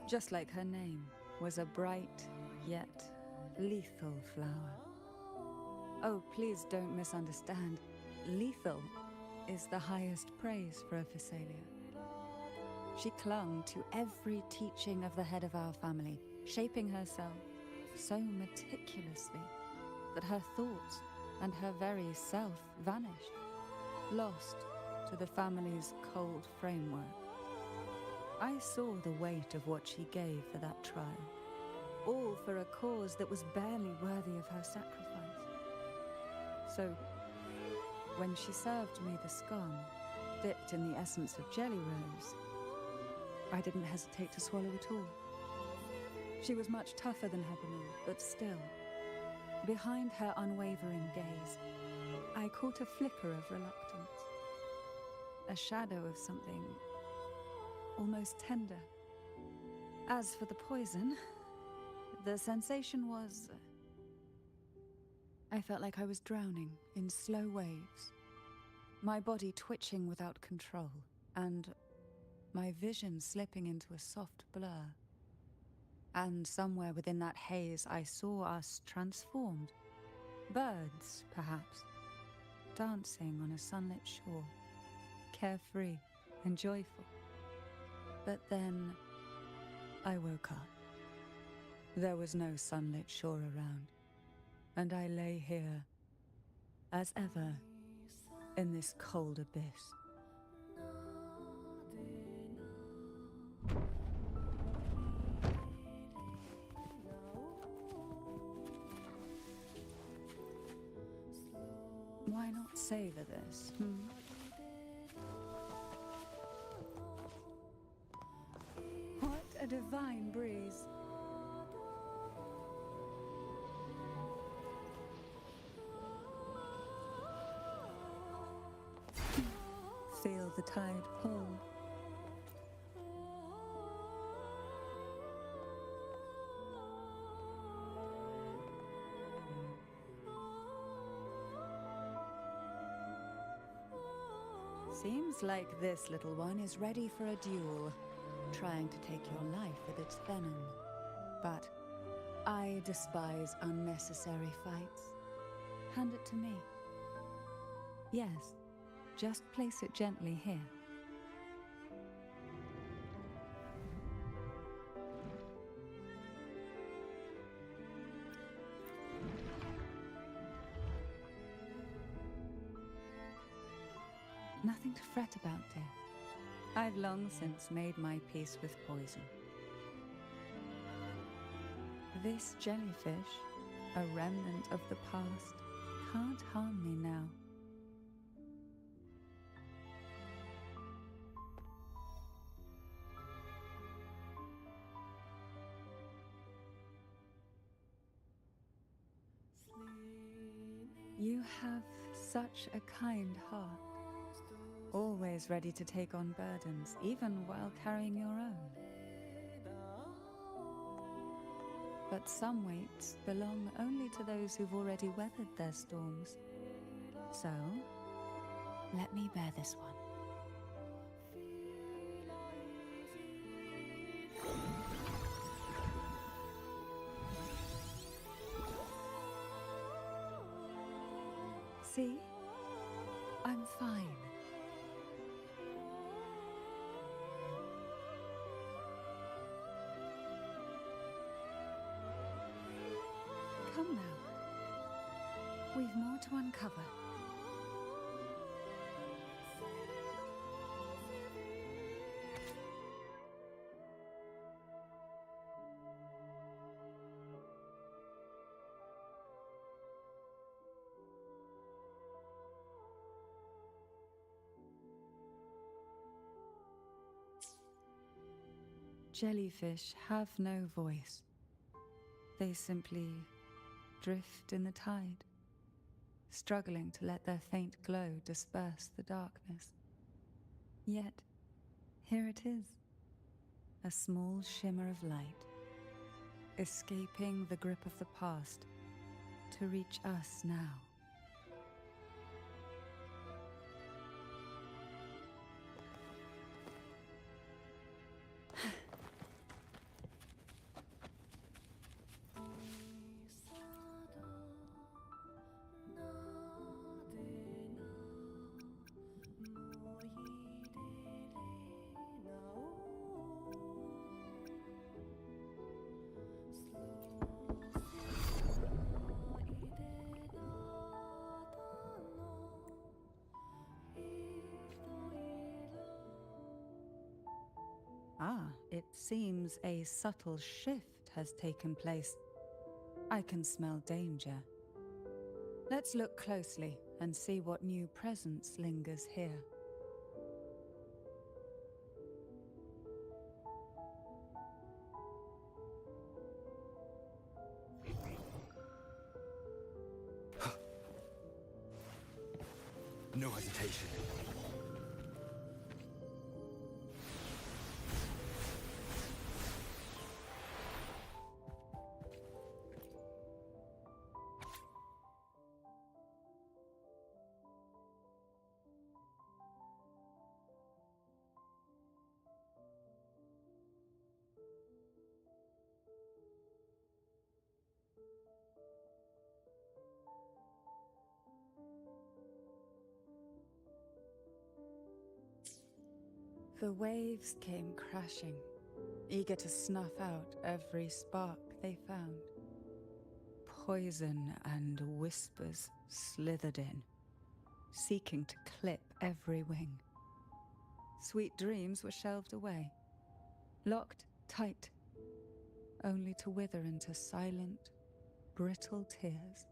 just like her name, was a bright yet lethal flower. Oh, please don't misunderstand. Lethal is the highest praise for a Physalia. She clung to every teaching of the head of our family, shaping herself so meticulously that her thoughts and her very self vanished, lost to the family's cold framework. I saw the weight of what she gave for that trial, all for a cause that was barely worthy of her sacrifice. So, when she served me the scone, dipped in the essence of jelly rose, I didn't hesitate to swallow it all. She was much tougher than her Banu, but still, behind her unwavering gaze, I caught a flicker of reluctance, a shadow of something almost tender. As for the poison, the sensation was... I felt like I was drowning in slow waves, my body twitching without control, and my vision slipping into a soft blur. And somewhere within that haze, I saw us transformed. Birds, perhaps, dancing on a sunlit shore, carefree and joyful. But then, I woke up. There was no sunlit shore around, and I lay here, as ever, in this cold abyss. Why not savor this, What a divine breeze. Feel the tide pull. Seems like this little one is ready for a duel, trying to take your life with its venom. But I despise unnecessary fights. Hand it to me. Yes, just place it gently here. Nothing to fret about, dear. I've long since made my peace with poison. This jellyfish, a remnant of the past, can't harm me now. You have such a kind heart. Always ready to take on burdens, even while carrying your own. But some weights belong only to those who've already weathered their storms. So, let me bear this one. See? I'm fine. Come now. We've more to uncover. Jellyfish have no voice. They simply drift in the tide, struggling to let their faint glow disperse the darkness. Yet, here it is, a small shimmer of light, escaping the grip of the past to reach us now. It seems a subtle shift has taken place. I can smell danger. Let's look closely and see what new presence lingers here. No hesitation. The waves came crashing, eager to snuff out every spark they found. Poison and whispers slithered in, seeking to clip every wing. Sweet dreams were shelved away, locked tight, only to wither into silent, brittle tears.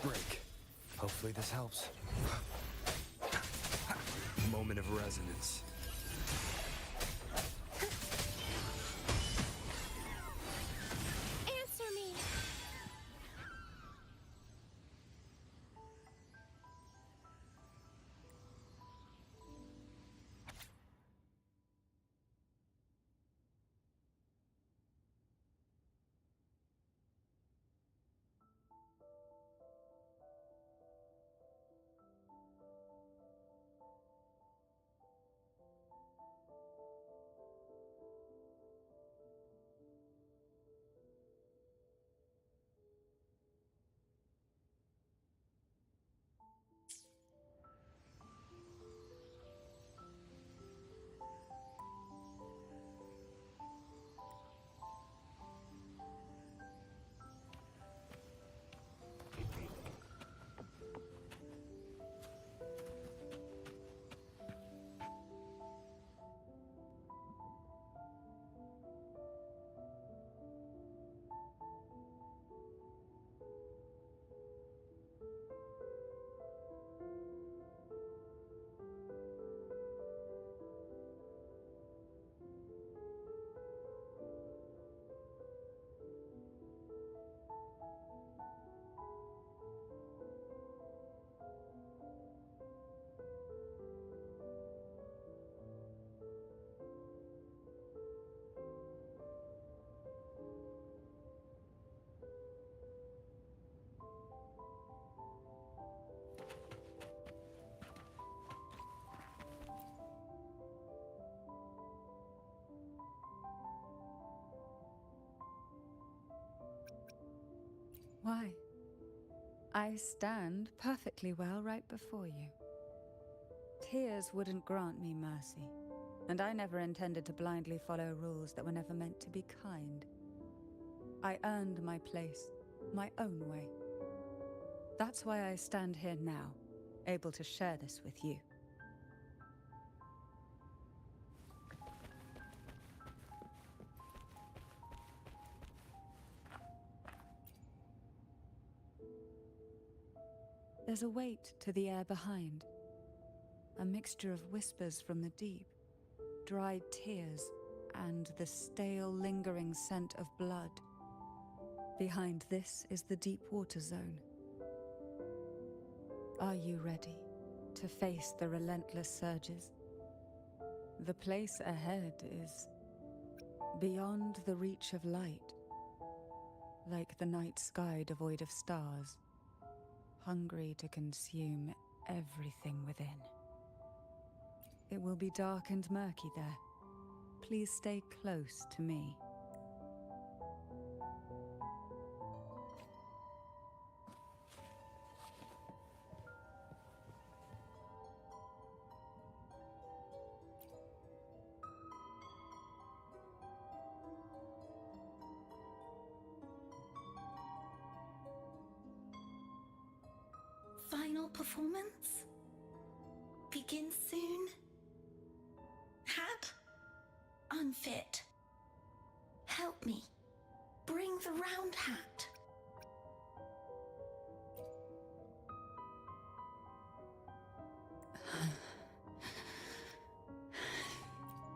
Break. Hopefully this helps. Moment of resonance. Answer me! Why? I stand perfectly well right before you. Tears wouldn't grant me mercy, and I never intended to blindly follow rules that were never meant to be kind. I earned my place, my own way. That's why I stand here now, able to share this with you. There's a weight to the air behind. A mixture of whispers from the deep, dried tears, and the stale, lingering scent of blood. Behind this is the deep water zone. Are you ready to face the relentless surges? The place ahead is beyond the reach of light, like the night sky devoid of stars, hungry to consume everything within. It will be dark and murky there. Please stay close to me. Final performance? Begin soon? Hat? Unfit. Help me. Bring the round hat.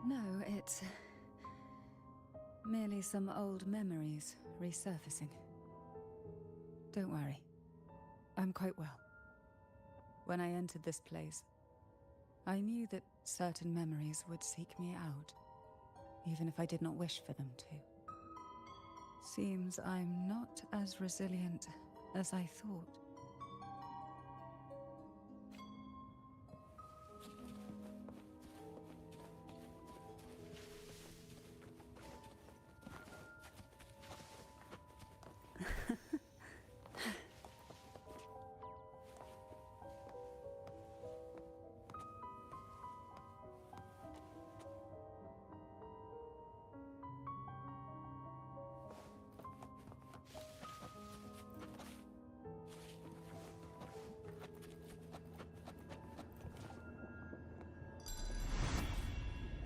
No, it's merely some old memories resurfacing. Don't worry. I'm quite well. When I entered this place, I knew that certain memories would seek me out, even if I did not wish for them to. Seems I'm not as resilient as I thought.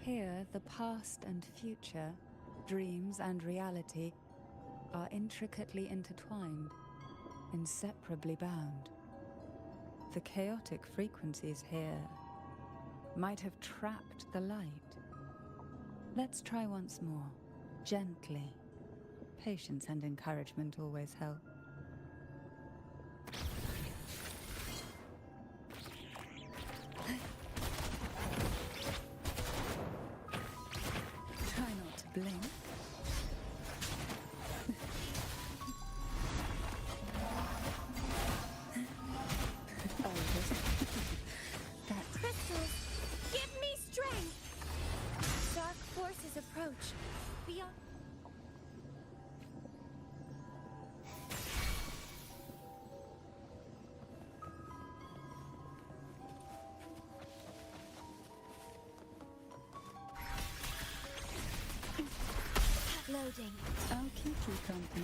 Here, the past and future, dreams and reality, are intricately intertwined, inseparably bound. The chaotic frequencies here might have trapped the light. Let's try once more, gently. Patience and encouragement always help. Blink. Crystals, give me strength! Dark forces approach. Beyond... Loading. I'll keep you company.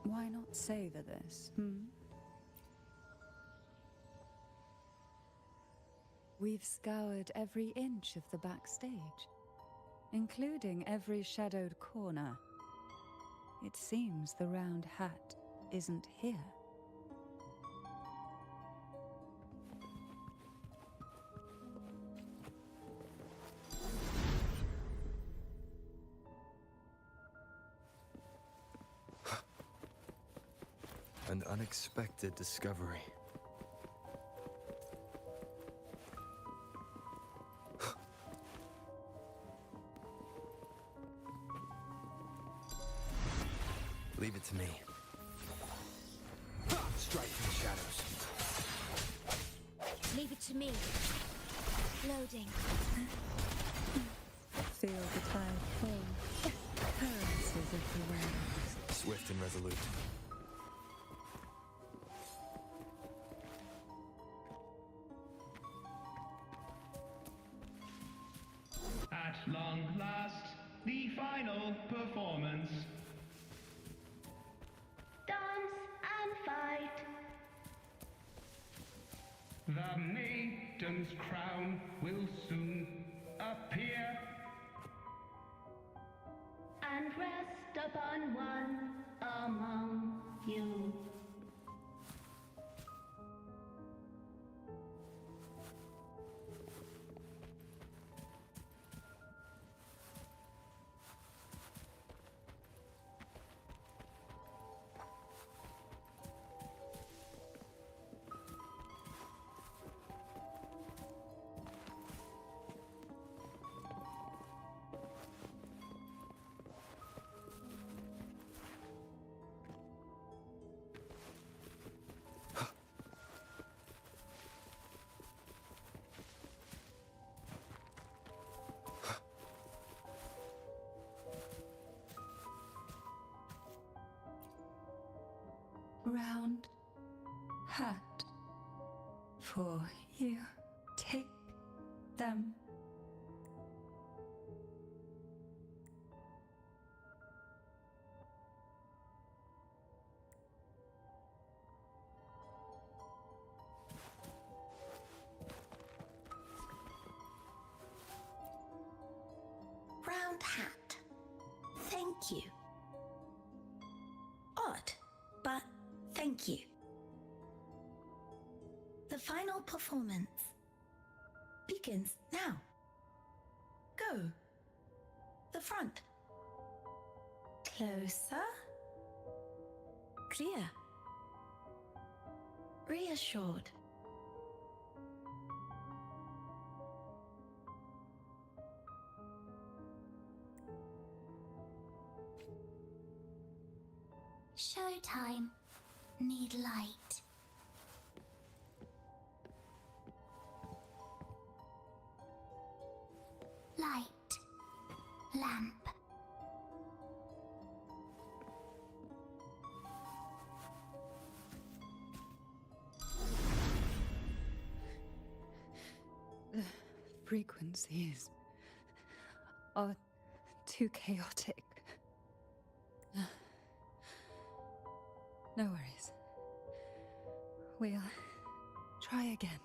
Why not savor this, We've scoured every inch of the backstage, including every shadowed corner. It seems the round hat isn't here. An unexpected discovery. Leave it to me. Strike from the shadows. Leave it to me. Loading. Feel the tide fall. Currencies of the waves. Swift and resolute. At long last, the final performance. Dance and fight. The maiden's crown will soon appear. and rest upon one among you. Round hat for you. Take them. Round hat. Thank you. Odd, but thank you. The final performance begins now. Go. The front. Closer. Clear. Reassured. Showtime. Need light. Light. Lamp. The frequencies are too chaotic. No worries. We'll try again.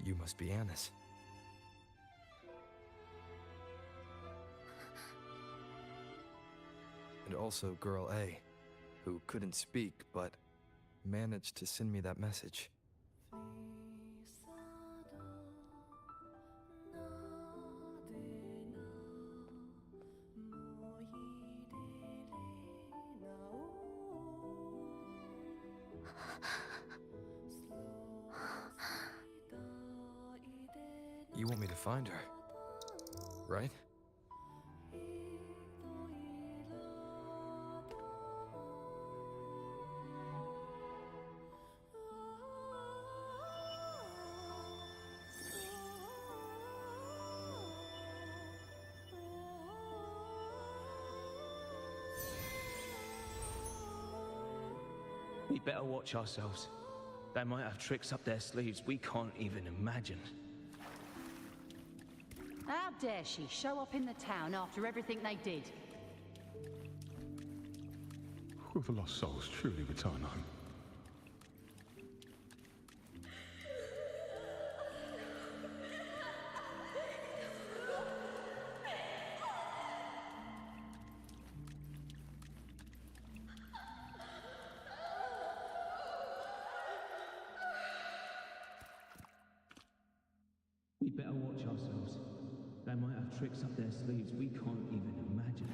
You must be Annis. And also Girl A, who couldn't speak but managed to send me that message. You want me to find her, right? We better watch ourselves. They might have tricks up their sleeves we can't even imagine. How dare she show up in the town after everything they did? Will the lost souls truly return home? have tricks up their sleeves we can't even imagine.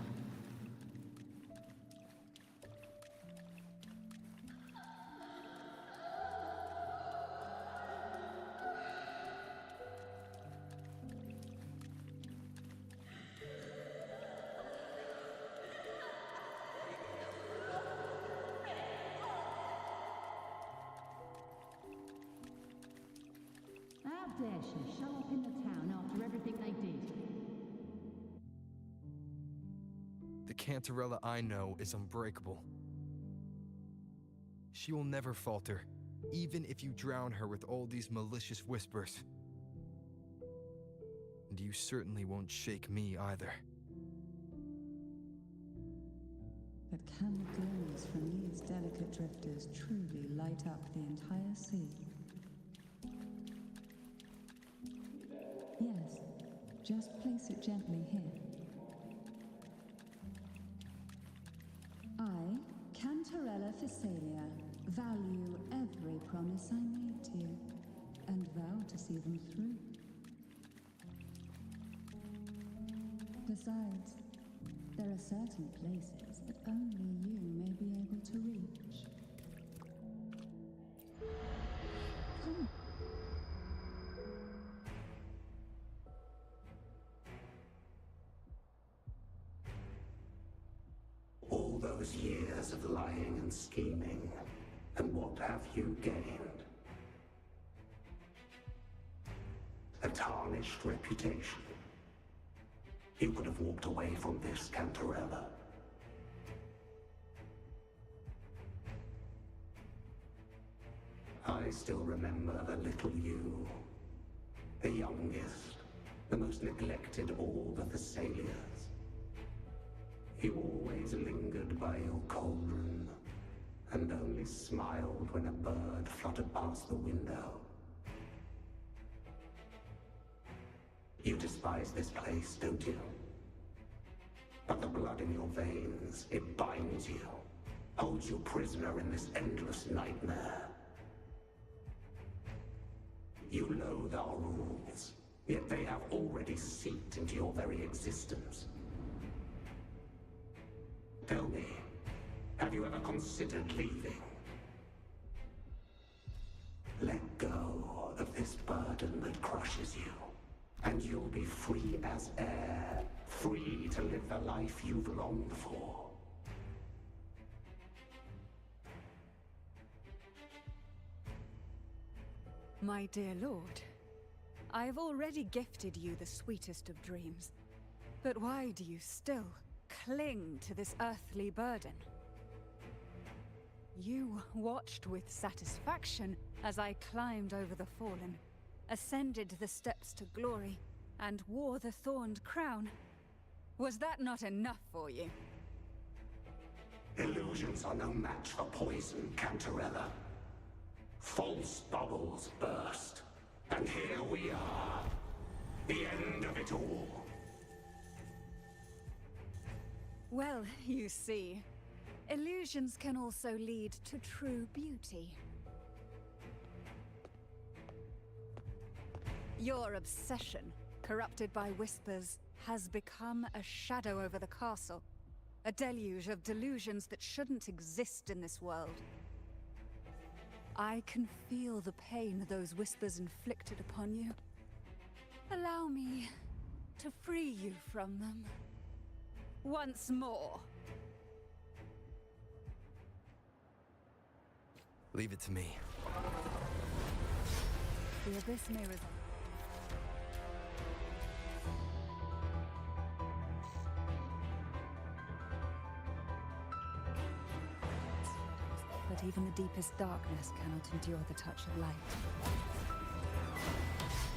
How dare she show up in the town after everything they did? The Cantarella I know is unbreakable. She will never falter, even if you drown her with all these malicious whispers. And you certainly won't shake me either. But can the glimmers from these delicate drifters truly light up the entire sea? Yes, just place it gently here. I, Cantarella Physalia, value every promise I made to you, and vow to see them through. Besides, there are certain places that only you may be able to reach. Come. All those years of lying and scheming, and what have you gained? A tarnished reputation. You could have walked away from this, Cantarella. I still remember the little you. The youngest, the most neglected of all the Thessalians. You always lingered by your cauldron, and only smiled when a bird fluttered past the window. You despise this place, don't you? But the blood in your veins, it binds you, holds you prisoner in this endless nightmare. You loathe our rules, yet they have already seeped into your very existence. Tell me, have you ever considered leaving? Let go of this burden that crushes you, and you'll be free as air, free to live the life you've longed for. My dear lord, I've already gifted you the sweetest of dreams. But why do you still cling to this earthly burden? You watched with satisfaction as I climbed over the fallen, ascended the steps to glory, and wore the thorned crown. Was that not enough for you? Illusions are no match for poison, Cantarella. False bubbles burst, and here we are. The end of it all. Well, you see, illusions can also lead to true beauty. Your obsession, corrupted by whispers, has become a shadow over the castle. A deluge of delusions that shouldn't exist in this world. I can feel the pain those whispers inflicted upon you. Allow me to free you from them. Once more. Leave it to me. The abyss may resolve. But even the deepest darkness cannot endure the touch of light.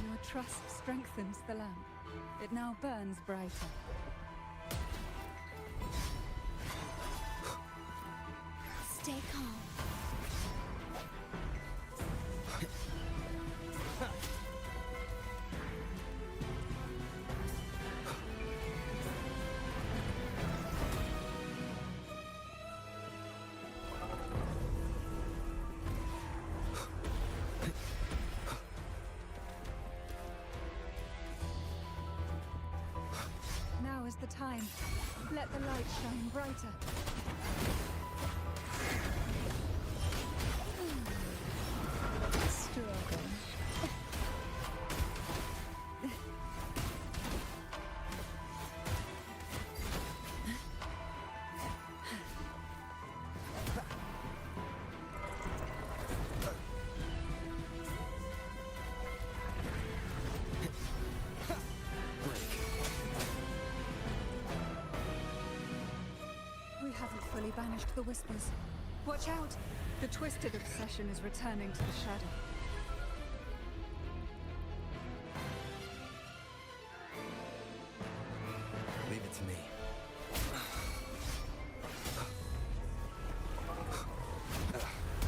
Your trust strengthens the lamp. It now burns brighter. Stay calm. is the time. Let the light shine brighter. Struggle. We haven't fully banished the Whispers. Watch out! The Twisted Obsession is returning to the shadow. Leave it to me.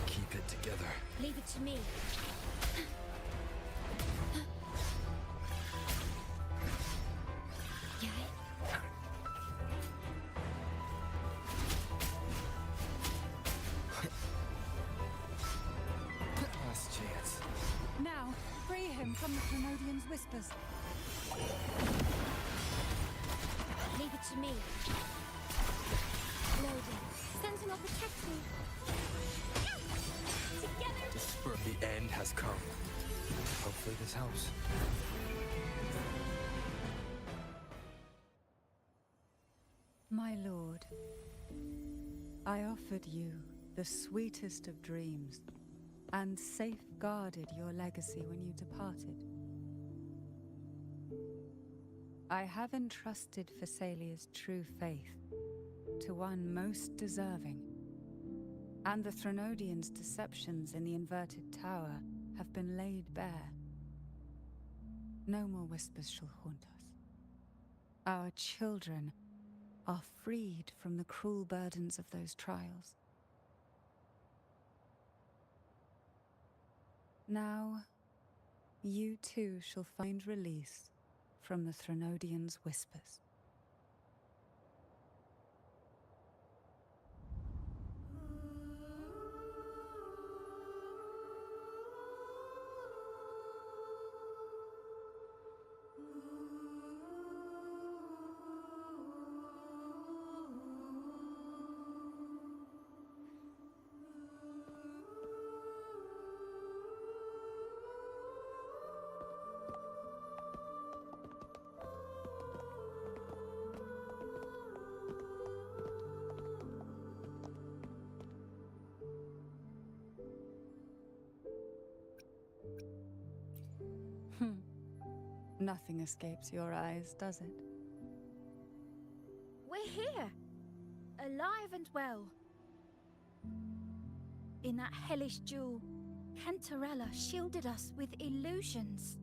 Keep it together. Leave it to me. Get it? Last chance. Now, free him from the Threnodian's Whispers. Leave it to me. Loading. Sentinel, protect me. Together. Disperse. The end has come. Hopefully this helps. My lord, I offered you the sweetest of dreams and safeguarded your legacy when you departed. I have entrusted Phassalia's true faith to one most deserving, and the Threnodians' deceptions in the inverted tower have been laid bare. No more Whispers shall haunt us. Our children are freed from the cruel burdens of those trials. Now, you too shall find release from the Threnodians' Whispers. Nothing escapes your eyes, does it? We're here, alive and well. In that hellish duel, Cantarella shielded us with illusions.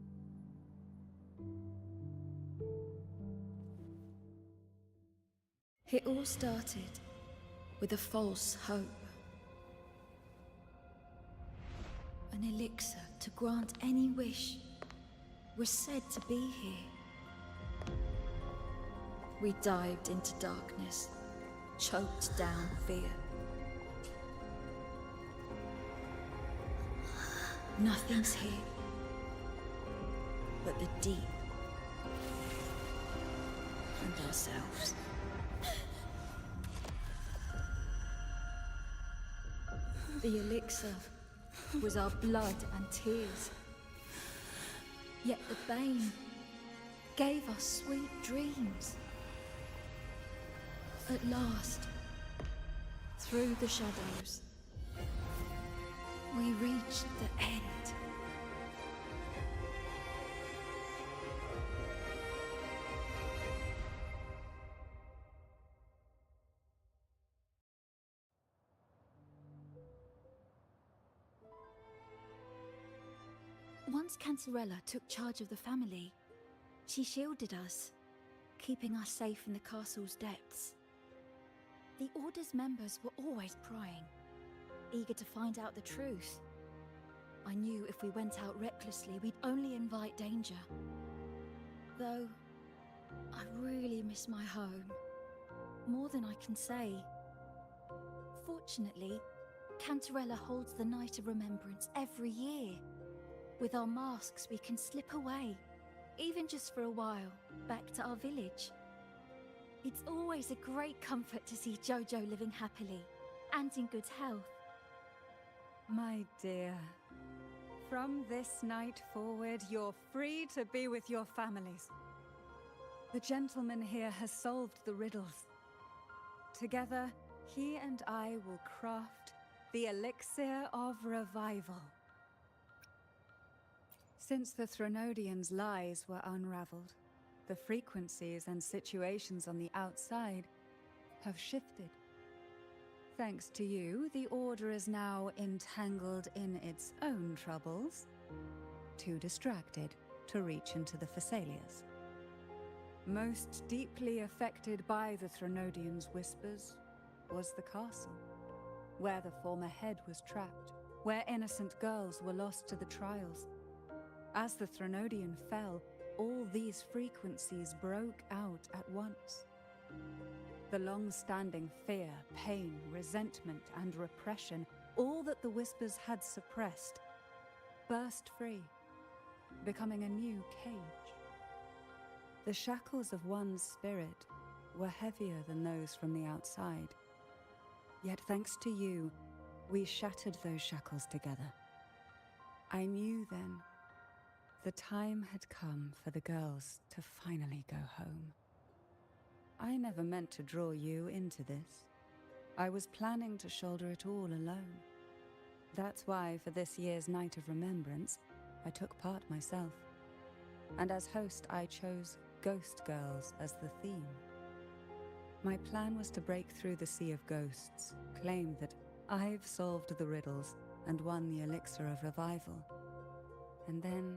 It all started with a false hope. An elixir to grant any wish was said to be here. We dived into darkness, choked down fear. Nothing's here but the deep and ourselves. The elixir was our blood and tears. Yet the Bane gave us sweet dreams. At last, through the shadows, we reached the end. Once Cantarella took charge of the family, she shielded us, keeping us safe in the castle's depths. The Order's members were always prying, eager to find out the truth. I knew if we went out recklessly, we'd only invite danger. Though, I really miss my home, more than I can say. Fortunately, Cantarella holds the Night of Remembrance every year. With our masks, we can slip away, even just for a while, back to our village. It's always a great comfort to see Jojo living happily and in good health. My dear, from this night forward, you're free to be with your families. The gentleman here has solved the riddles. Together, he and I will craft the elixir of revival. Since the Threnodians' lies were unraveled, the frequencies and situations on the outside have shifted. Thanks to you, the Order is now entangled in its own troubles, too distracted to reach into the Thessalias. Most deeply affected by the Threnodians' whispers was the castle, where the former head was trapped, where innocent girls were lost to the trials. As the Threnodian fell, all these frequencies broke out at once. The long-standing fear, pain, resentment, and repression, all that the whispers had suppressed, burst free, becoming a new cage. The shackles of one's spirit were heavier than those from the outside. Yet thanks to you, we shattered those shackles together. I knew then the time had come for the girls to finally go home. I never meant to draw you into this. I was planning to shoulder it all alone. That's why for this year's Night of Remembrance, I took part myself. And as host, I chose Ghost Girls as the theme. My plan was to break through the sea of ghosts, claim that I've solved the riddles and won the elixir of revival, and then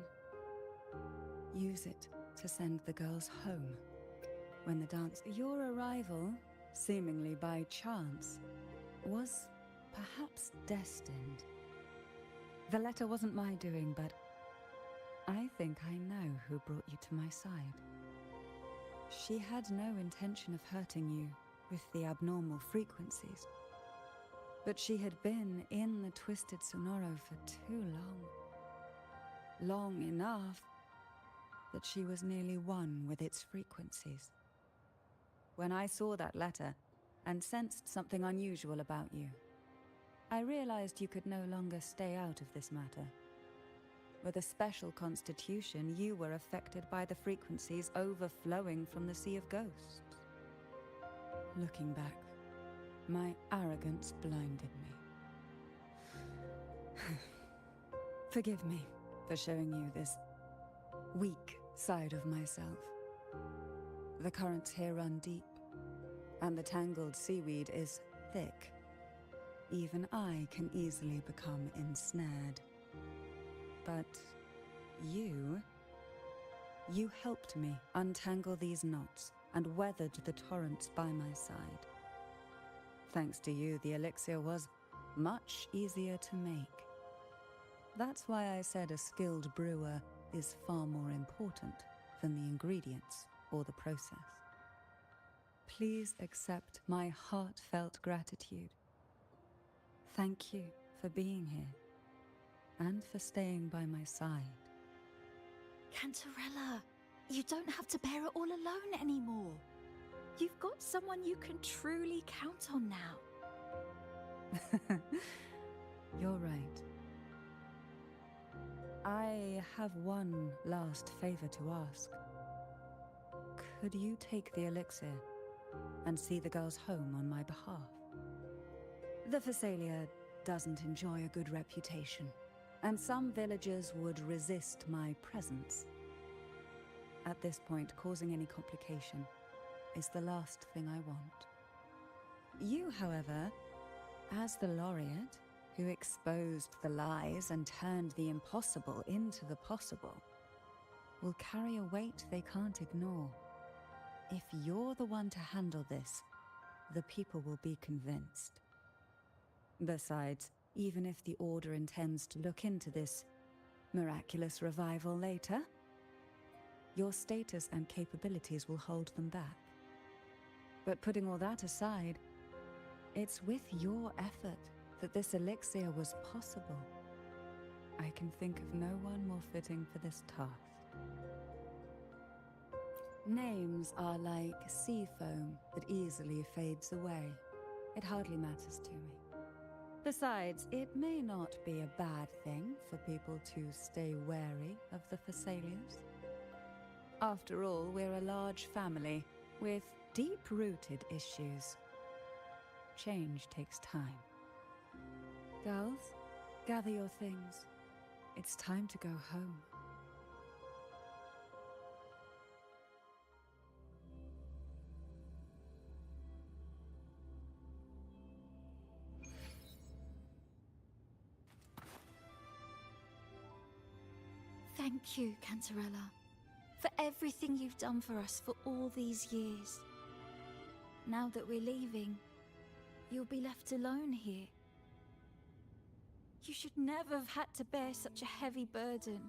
use it to send the girls home. When the dance... Your arrival, seemingly by chance, was perhaps destined. The letter wasn't my doing, but I think I know who brought you to my side. She had no intention of hurting you with the abnormal frequencies, but she had been in the Twisted Sonoro for too long. Long enough that she was nearly one with its frequencies. When I saw that letter and sensed something unusual about you, I realized you could no longer stay out of this matter. With a special constitution, you were affected by the frequencies overflowing from the Sea of Ghosts. Looking back, my arrogance blinded me. Forgive me for showing you this weak side of myself. The currents here run deep, and the tangled seaweed is thick. Even I can easily become ensnared. But you helped me untangle these knots and weathered the torrents by my side. Thanks to you, the elixir was much easier to make. That's why I said a skilled brewer is far more important than the ingredients or the process. Please accept my heartfelt gratitude. Thank you for being here, and for staying by my side. Cantarella, you don't have to bear it all alone anymore. You've got someone you can truly count on now. You're right. I have one last favor to ask. Could you take the elixir and see the girls home on my behalf? The Thessalia doesn't enjoy a good reputation, and some villagers would resist my presence. At this point, causing any complication is the last thing I want. You, however, as the laureate who exposed the lies and turned the impossible into the possible, will carry a weight they can't ignore. If you're the one to handle this, the people will be convinced. Besides, even if the Order intends to look into this miraculous revival later, your status and capabilities will hold them back. But putting all that aside, it's with your effort that this elixir was possible. I can think of no one more fitting for this task. Names are like sea foam that easily fades away. It hardly matters to me. Besides, it may not be a bad thing for people to stay wary of the Thessalians. After all, we're a large family with deep-rooted issues. Change takes time. Girls, gather your things. It's time to go home. Thank you, Cantarella, for everything you've done for us for all these years. Now that we're leaving, you'll be left alone here. You should never have had to bear such a heavy burden.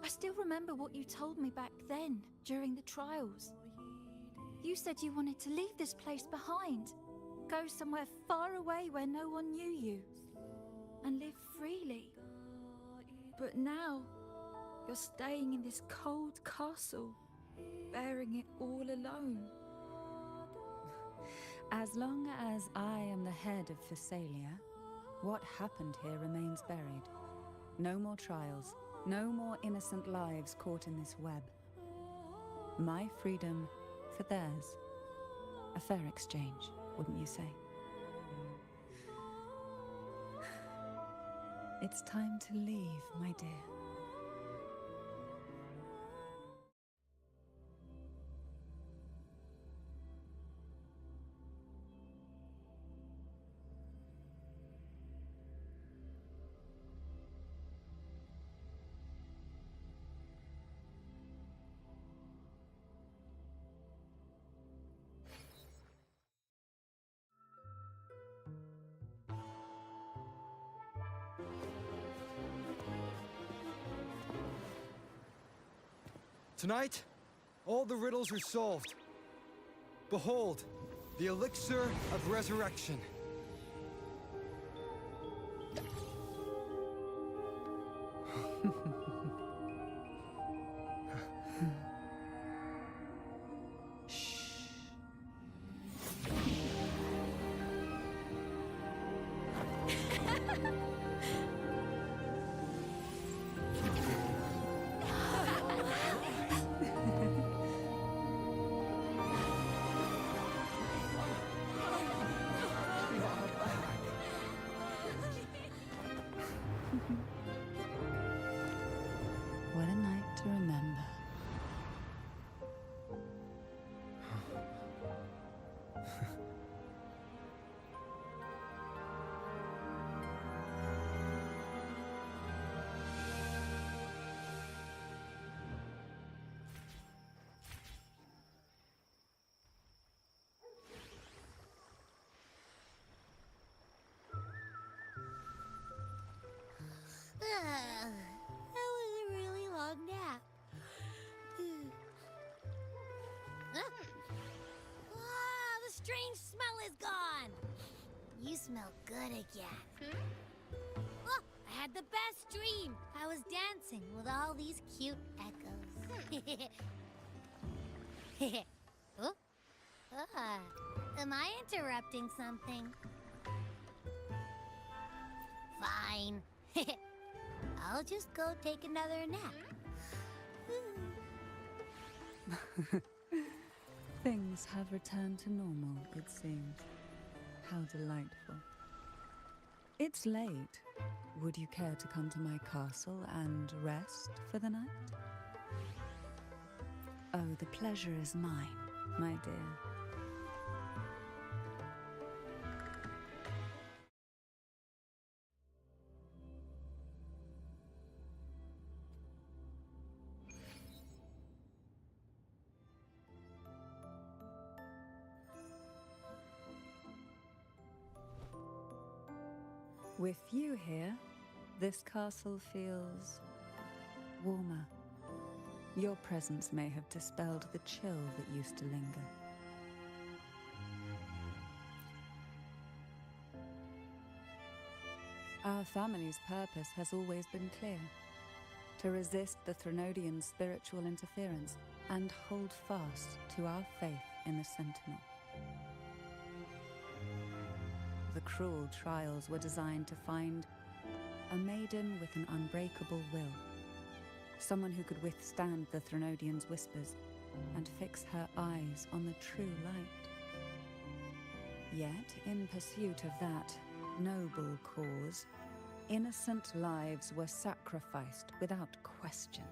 I still remember what you told me back then, during the trials. You said you wanted to leave this place behind, go somewhere far away where no one knew you, and live freely. But now, you're staying in this cold castle, bearing it all alone. As long as I am the head of Thessalia, what happened here remains buried. No more trials, no more innocent lives caught in this web. My freedom for theirs. A fair exchange, wouldn't you say? It's time to leave, my dear. Tonight, all the riddles are solved. Behold, the elixir of resurrection. What a night to remember. That was a really long nap. The strange smell is gone. You smell good again. Oh, I had the best dream. I was dancing with all these cute echoes. Oh? Am I interrupting something? Fine. I'll just go take another nap. Things have returned to normal, it seems. How delightful. It's late. Would you care to come to my castle and rest for the night? Oh, the pleasure is mine, my dear. With you here, this castle feels warmer. Your presence may have dispelled the chill that used to linger. Our family's purpose has always been clear. to resist the Threnodian spiritual interference and hold fast to our faith in the Sentinel. The cruel trials were designed to find a maiden with an unbreakable will, someone who could withstand the Threnodian's whispers and fix her eyes on the true light. Yet, in pursuit of that noble cause, innocent lives were sacrificed without question.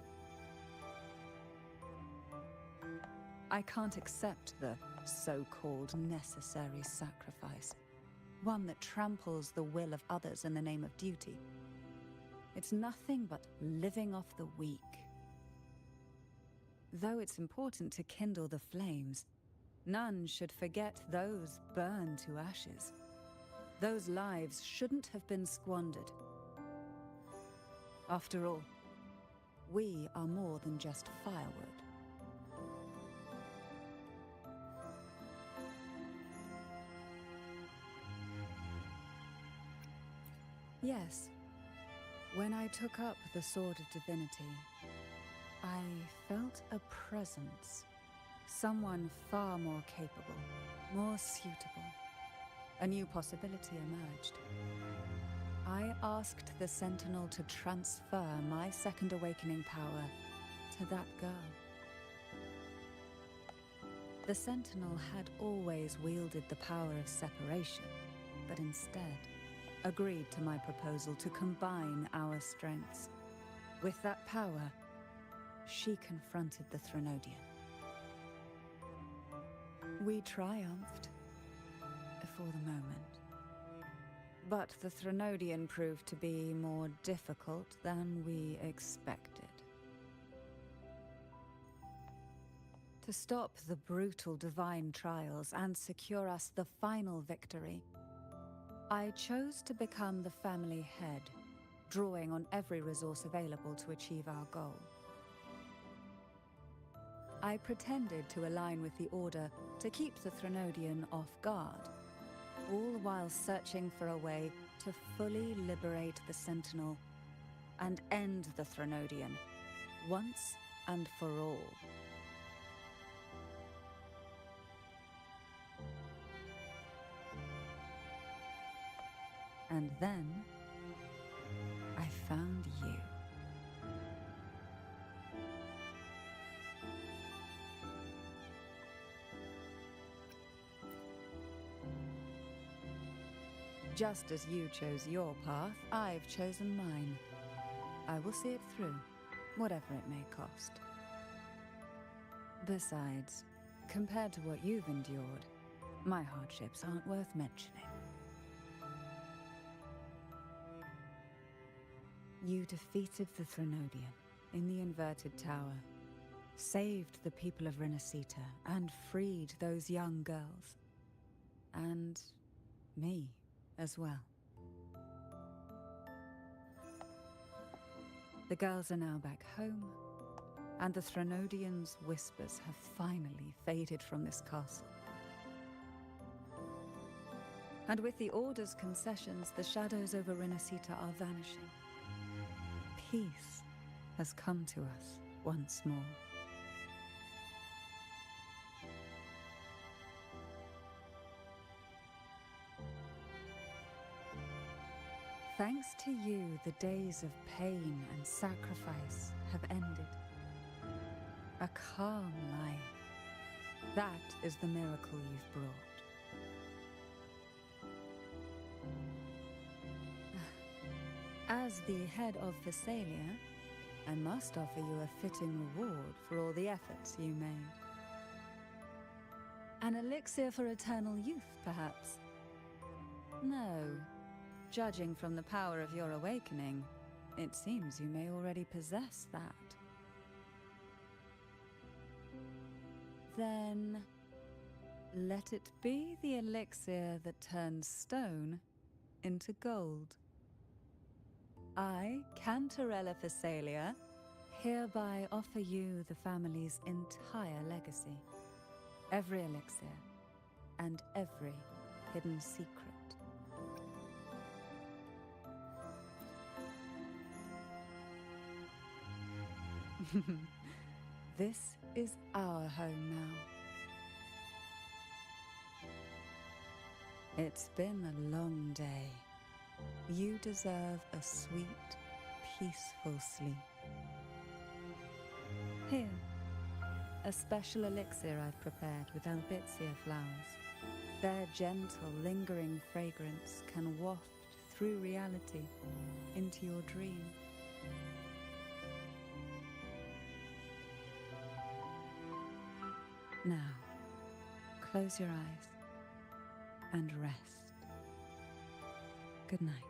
I can't accept the so-called necessary sacrifice, one that tramples the will of others in the name of duty. It's nothing but living off the weak. Though it's important to kindle the flames, none should forget those burned to ashes. Those lives shouldn't have been squandered. After all, we are more than just firewood. Yes, when I took up the Sword of Divinity, I felt a presence. Someone far more capable, more suitable. A new possibility emerged. I asked the Sentinel to transfer my second awakening power to that girl. The Sentinel had always wielded the power of separation, but instead agreed to my proposal to combine our strengths. With that power, she confronted the Threnodian. We triumphed, for the moment. But the Threnodian proved to be more difficult than we expected. To stop the brutal divine trials and secure us the final victory, I chose to become the family head, drawing on every resource available to achieve our goal. I pretended to align with the Order to keep the Threnodian off guard, all while searching for a way to fully liberate the Sentinel and end the Threnodian, once and for all. And then, I found you. Just as you chose your path, I've chosen mine. I will see it through, whatever it may cost. Besides, compared to what you've endured, my hardships aren't worth mentioning. You defeated the Threnodian in the Inverted Tower, saved the people of Renacita, and freed those young girls. And me as well. The girls are now back home, and the Threnodian's whispers have finally faded from this castle. And with the Order's concessions, the shadows over Renacita are vanishing. Peace has come to us once more. Thanks to you, the days of pain and sacrifice have ended. A calm life. That is the miracle you've brought. As the head of Thessalia, I must offer you a fitting reward for all the efforts you made. An elixir for eternal youth, perhaps? No. Judging from the power of your awakening, it seems you may already possess that. Then, let it be the elixir that turns stone into gold. I, Cantarella Thessalia, hereby offer you the family's entire legacy. Every elixir, and every hidden secret. This is our home now. It's been a long day. You deserve a sweet, peaceful sleep. Here, a special elixir I've prepared with albizia flowers. Their gentle, lingering fragrance can waft through reality into your dream. Now, close your eyes and rest. Good night.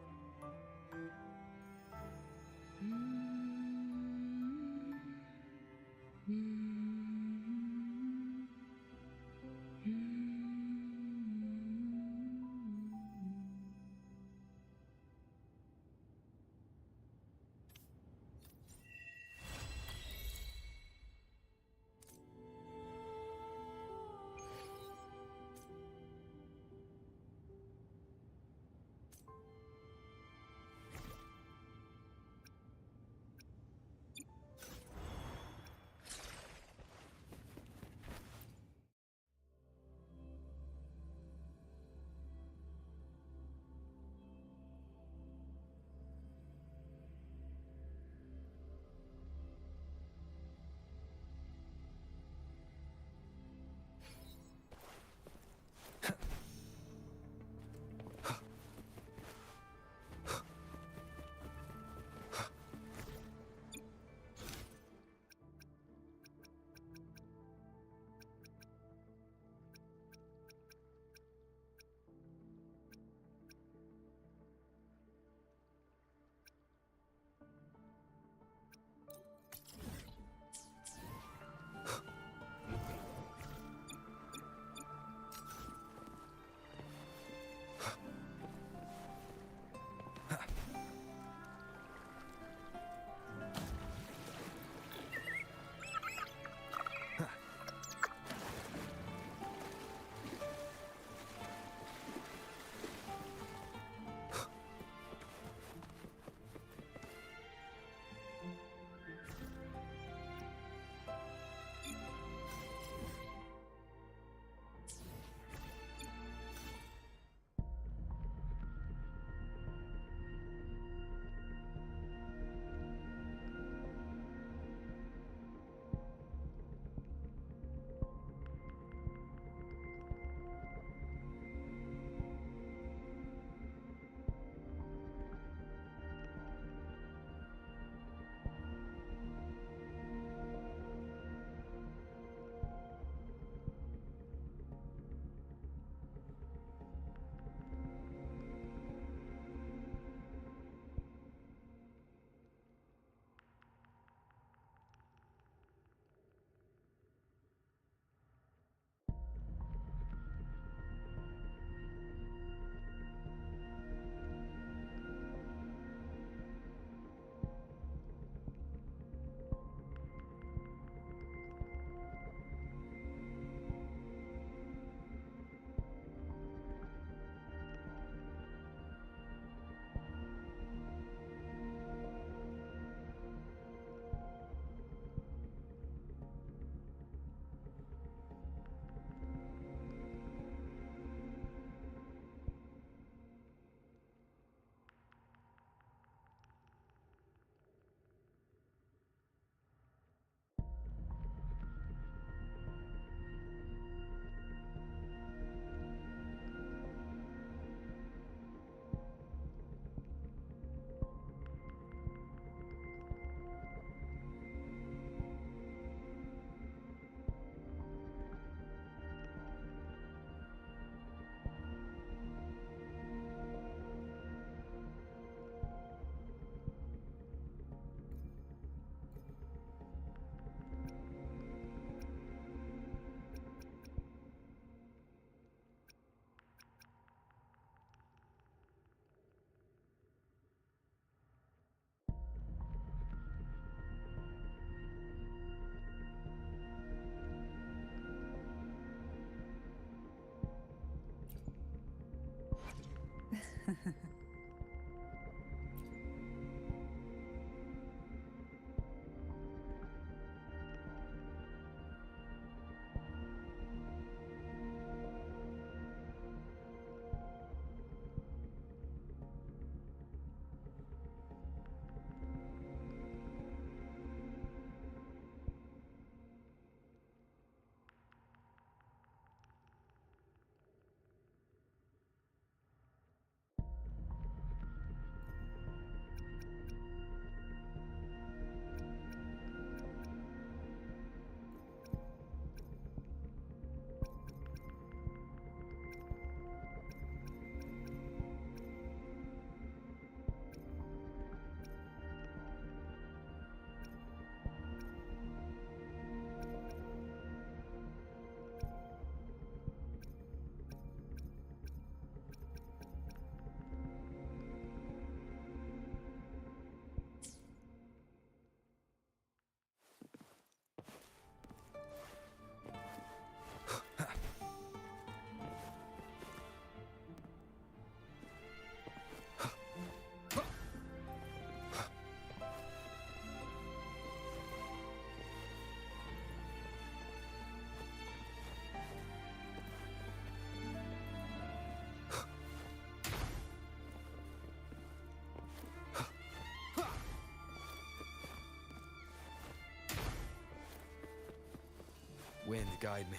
Wind, guide me.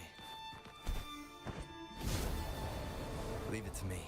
Leave it to me.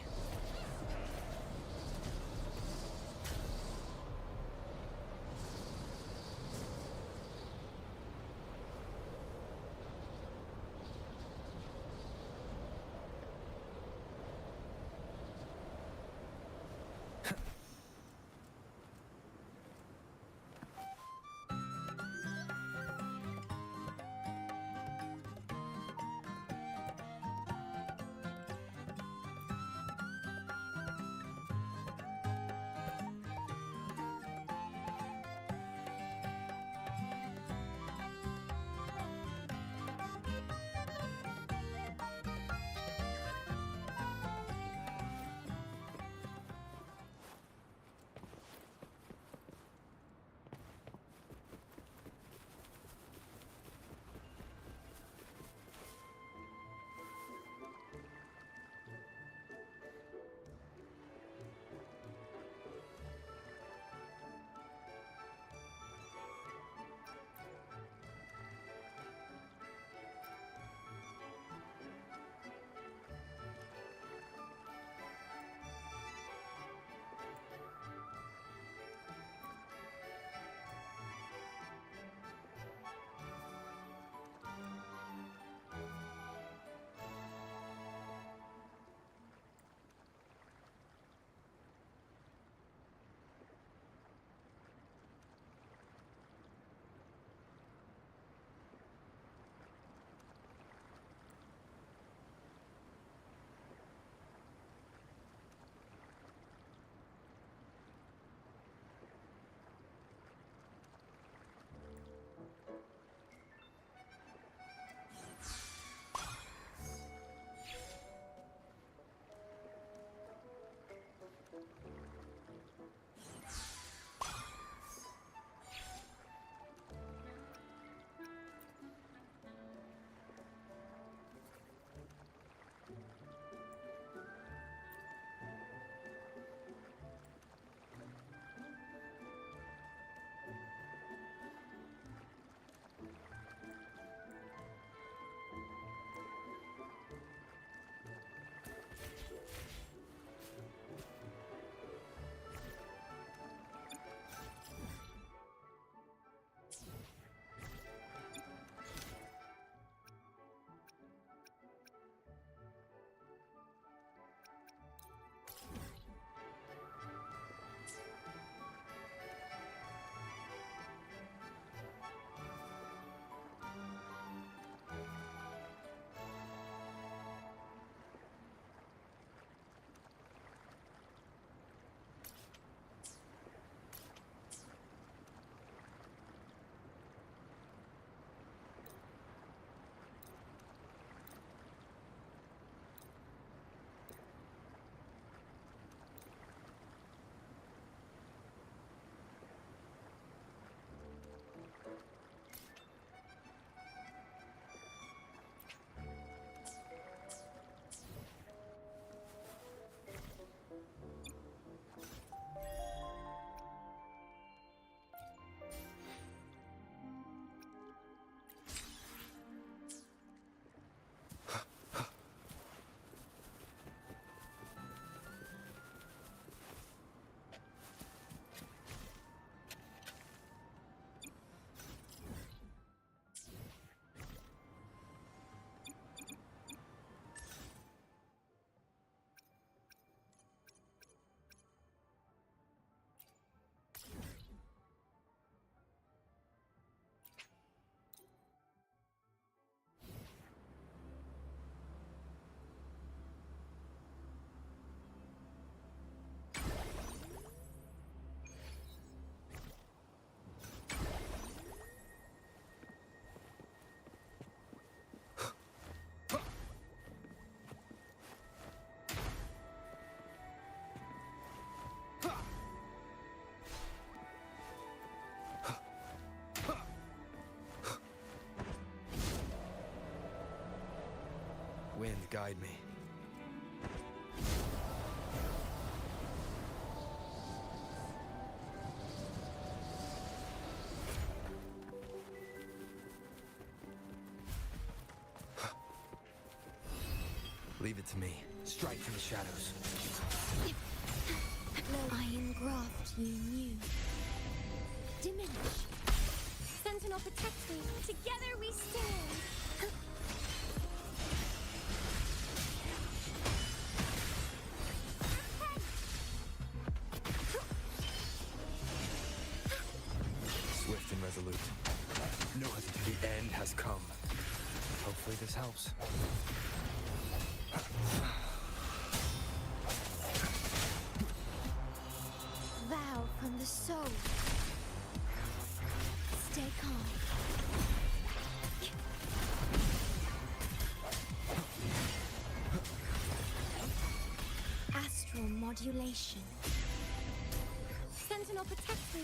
Wind, guide me. Leave it to me. Strike from the shadows. Iron graft you knew. Diminish. Sentinel protect me. Together we stand. Swift and resolute. No hesitation. The end has come. Hopefully this helps. Vow from the soul. Stay calm. Astral modulation. Sentinel protect me.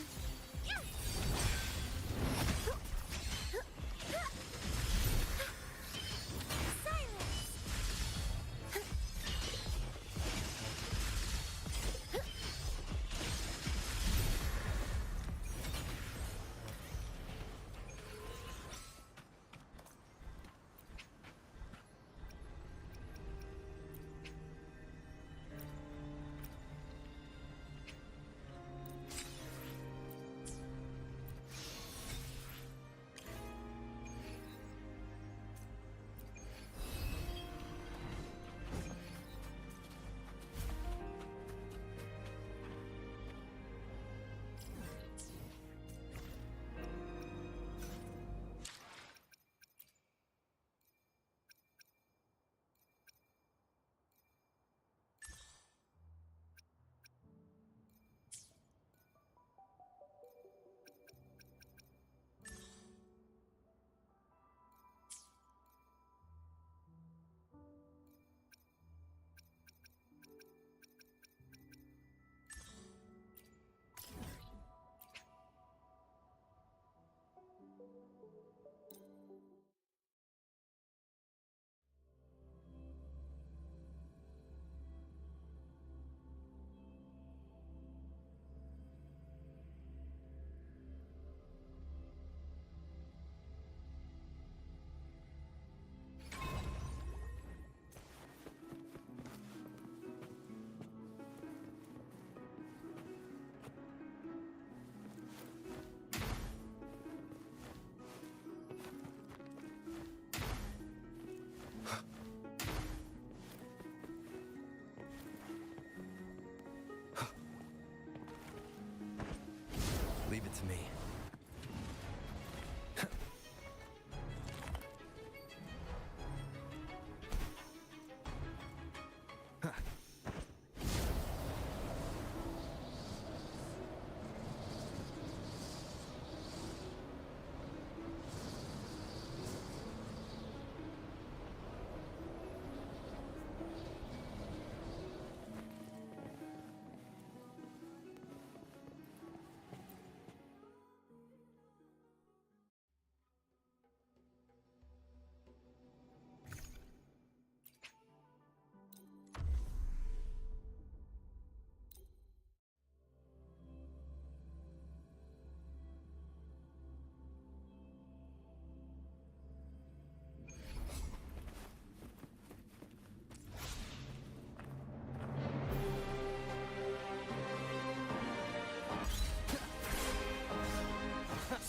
Leave it to me.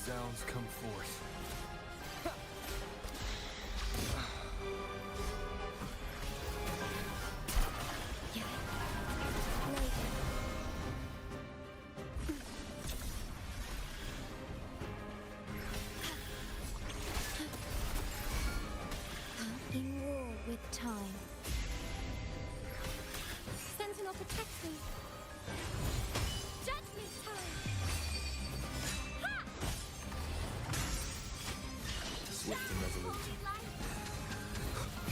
Sounds come forth. In war with time. Sentinel protect me. Judgment time. Swift and resolute.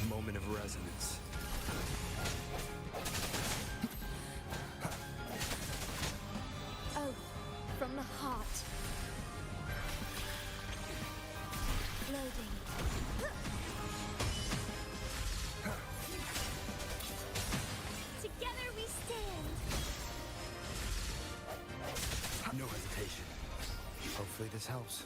Moment of resonance. Oath from the heart. Loading. Together we stand. No hesitation. Hopefully this helps.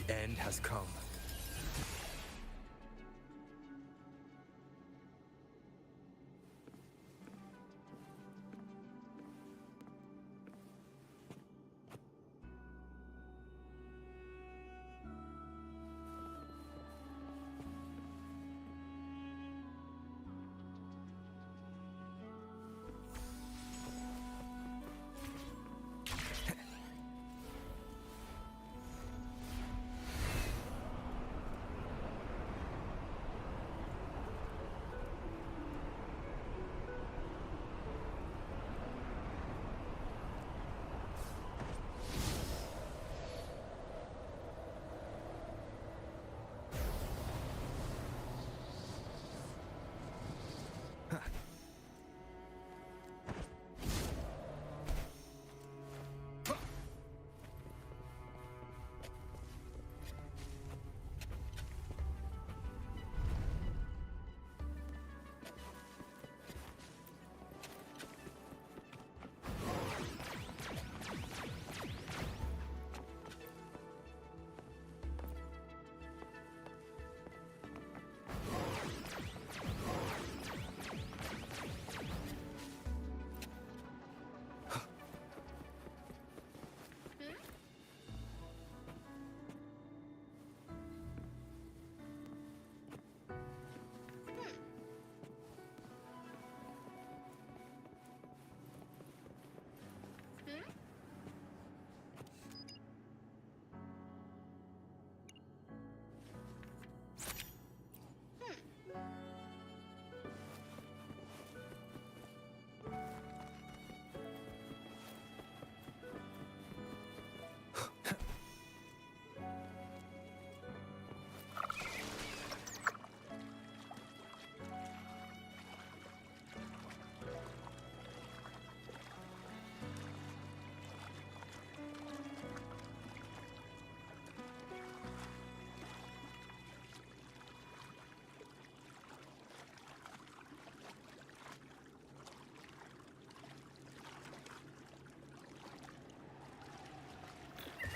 The end has come.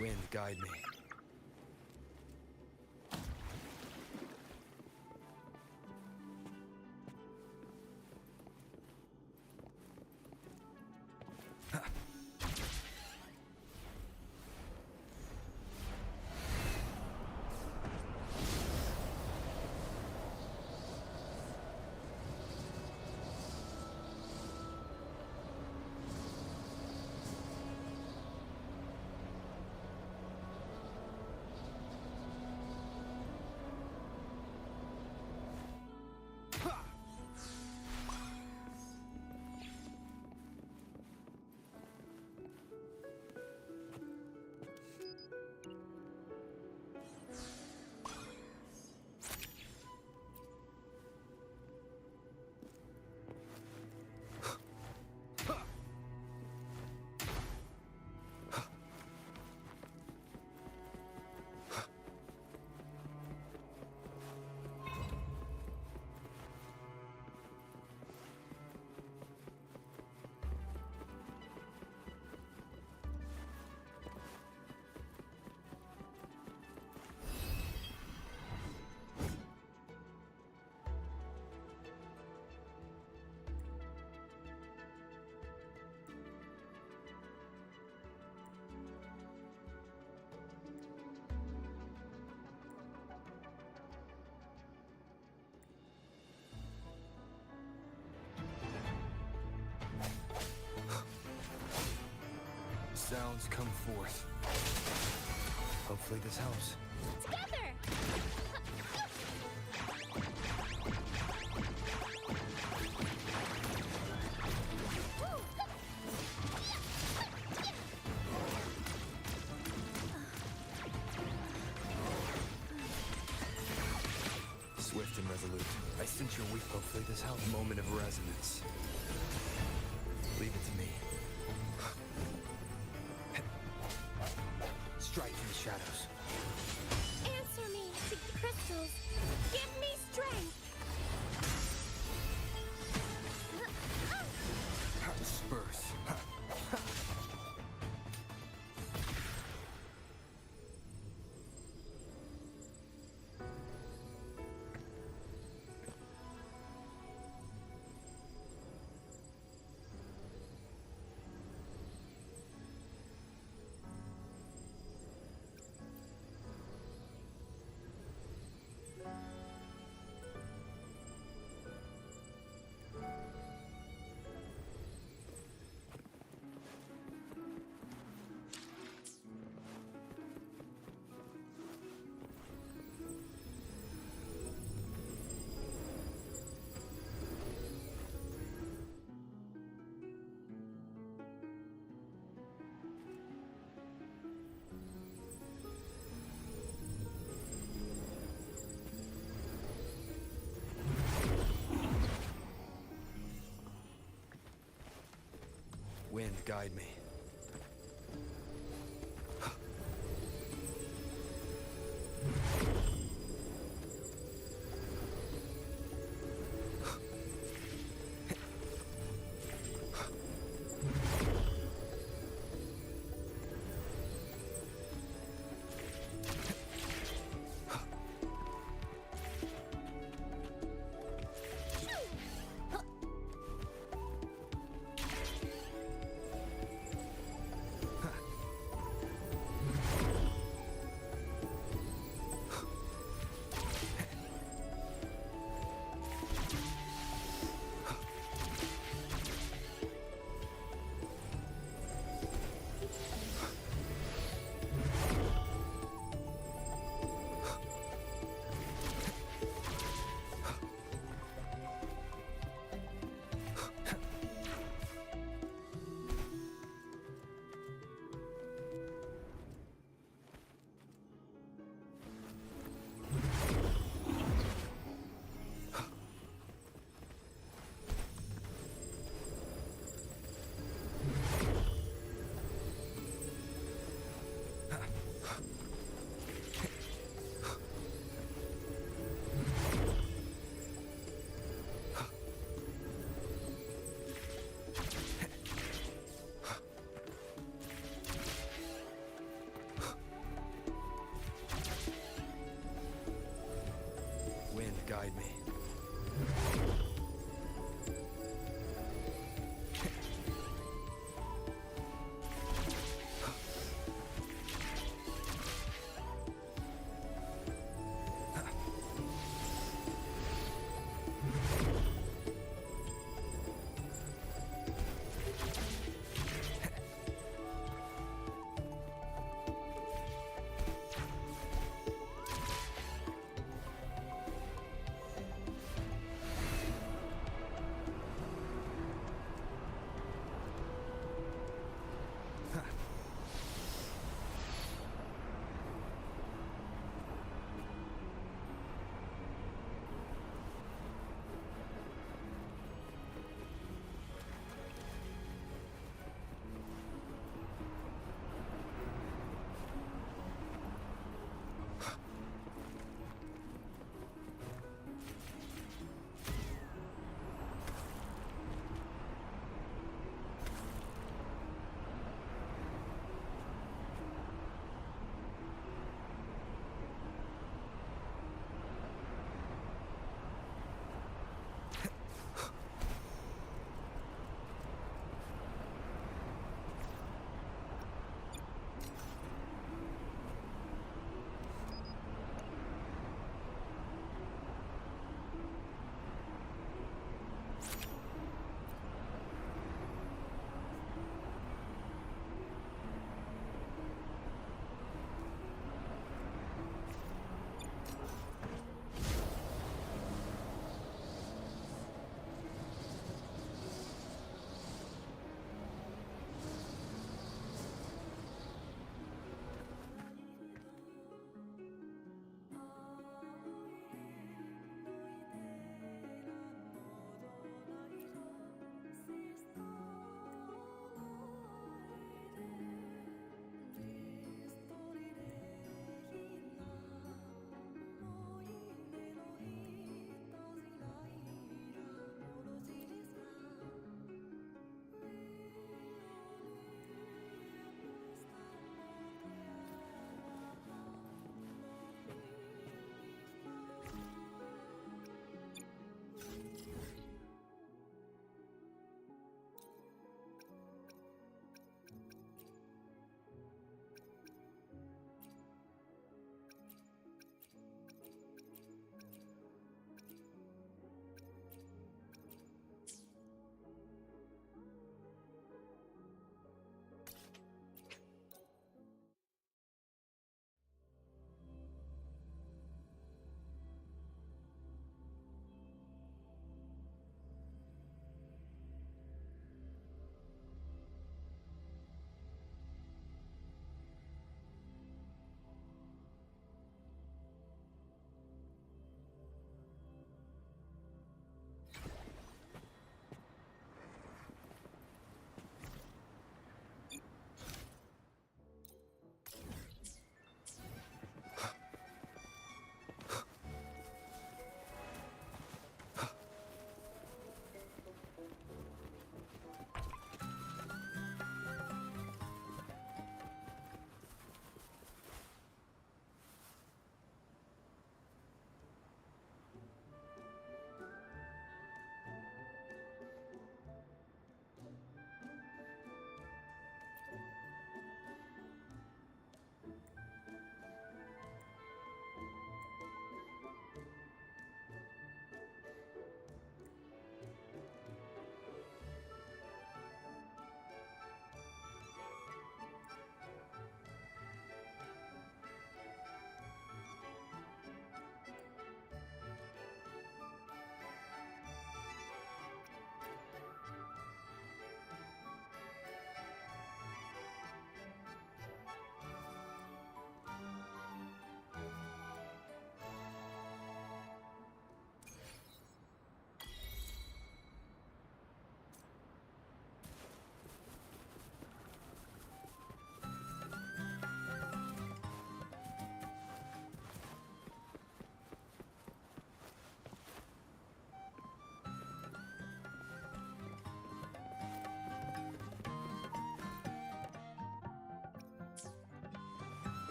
Wind, guide me. Sounds come forth. Hopefully this helps. Together! Swift and resolute. I sense your weak. Hopefully this helps. Moment of resonance. Leave it to me. Strike from the shadows. Answer me to crystals. Give me strength. Disperse. Guide me.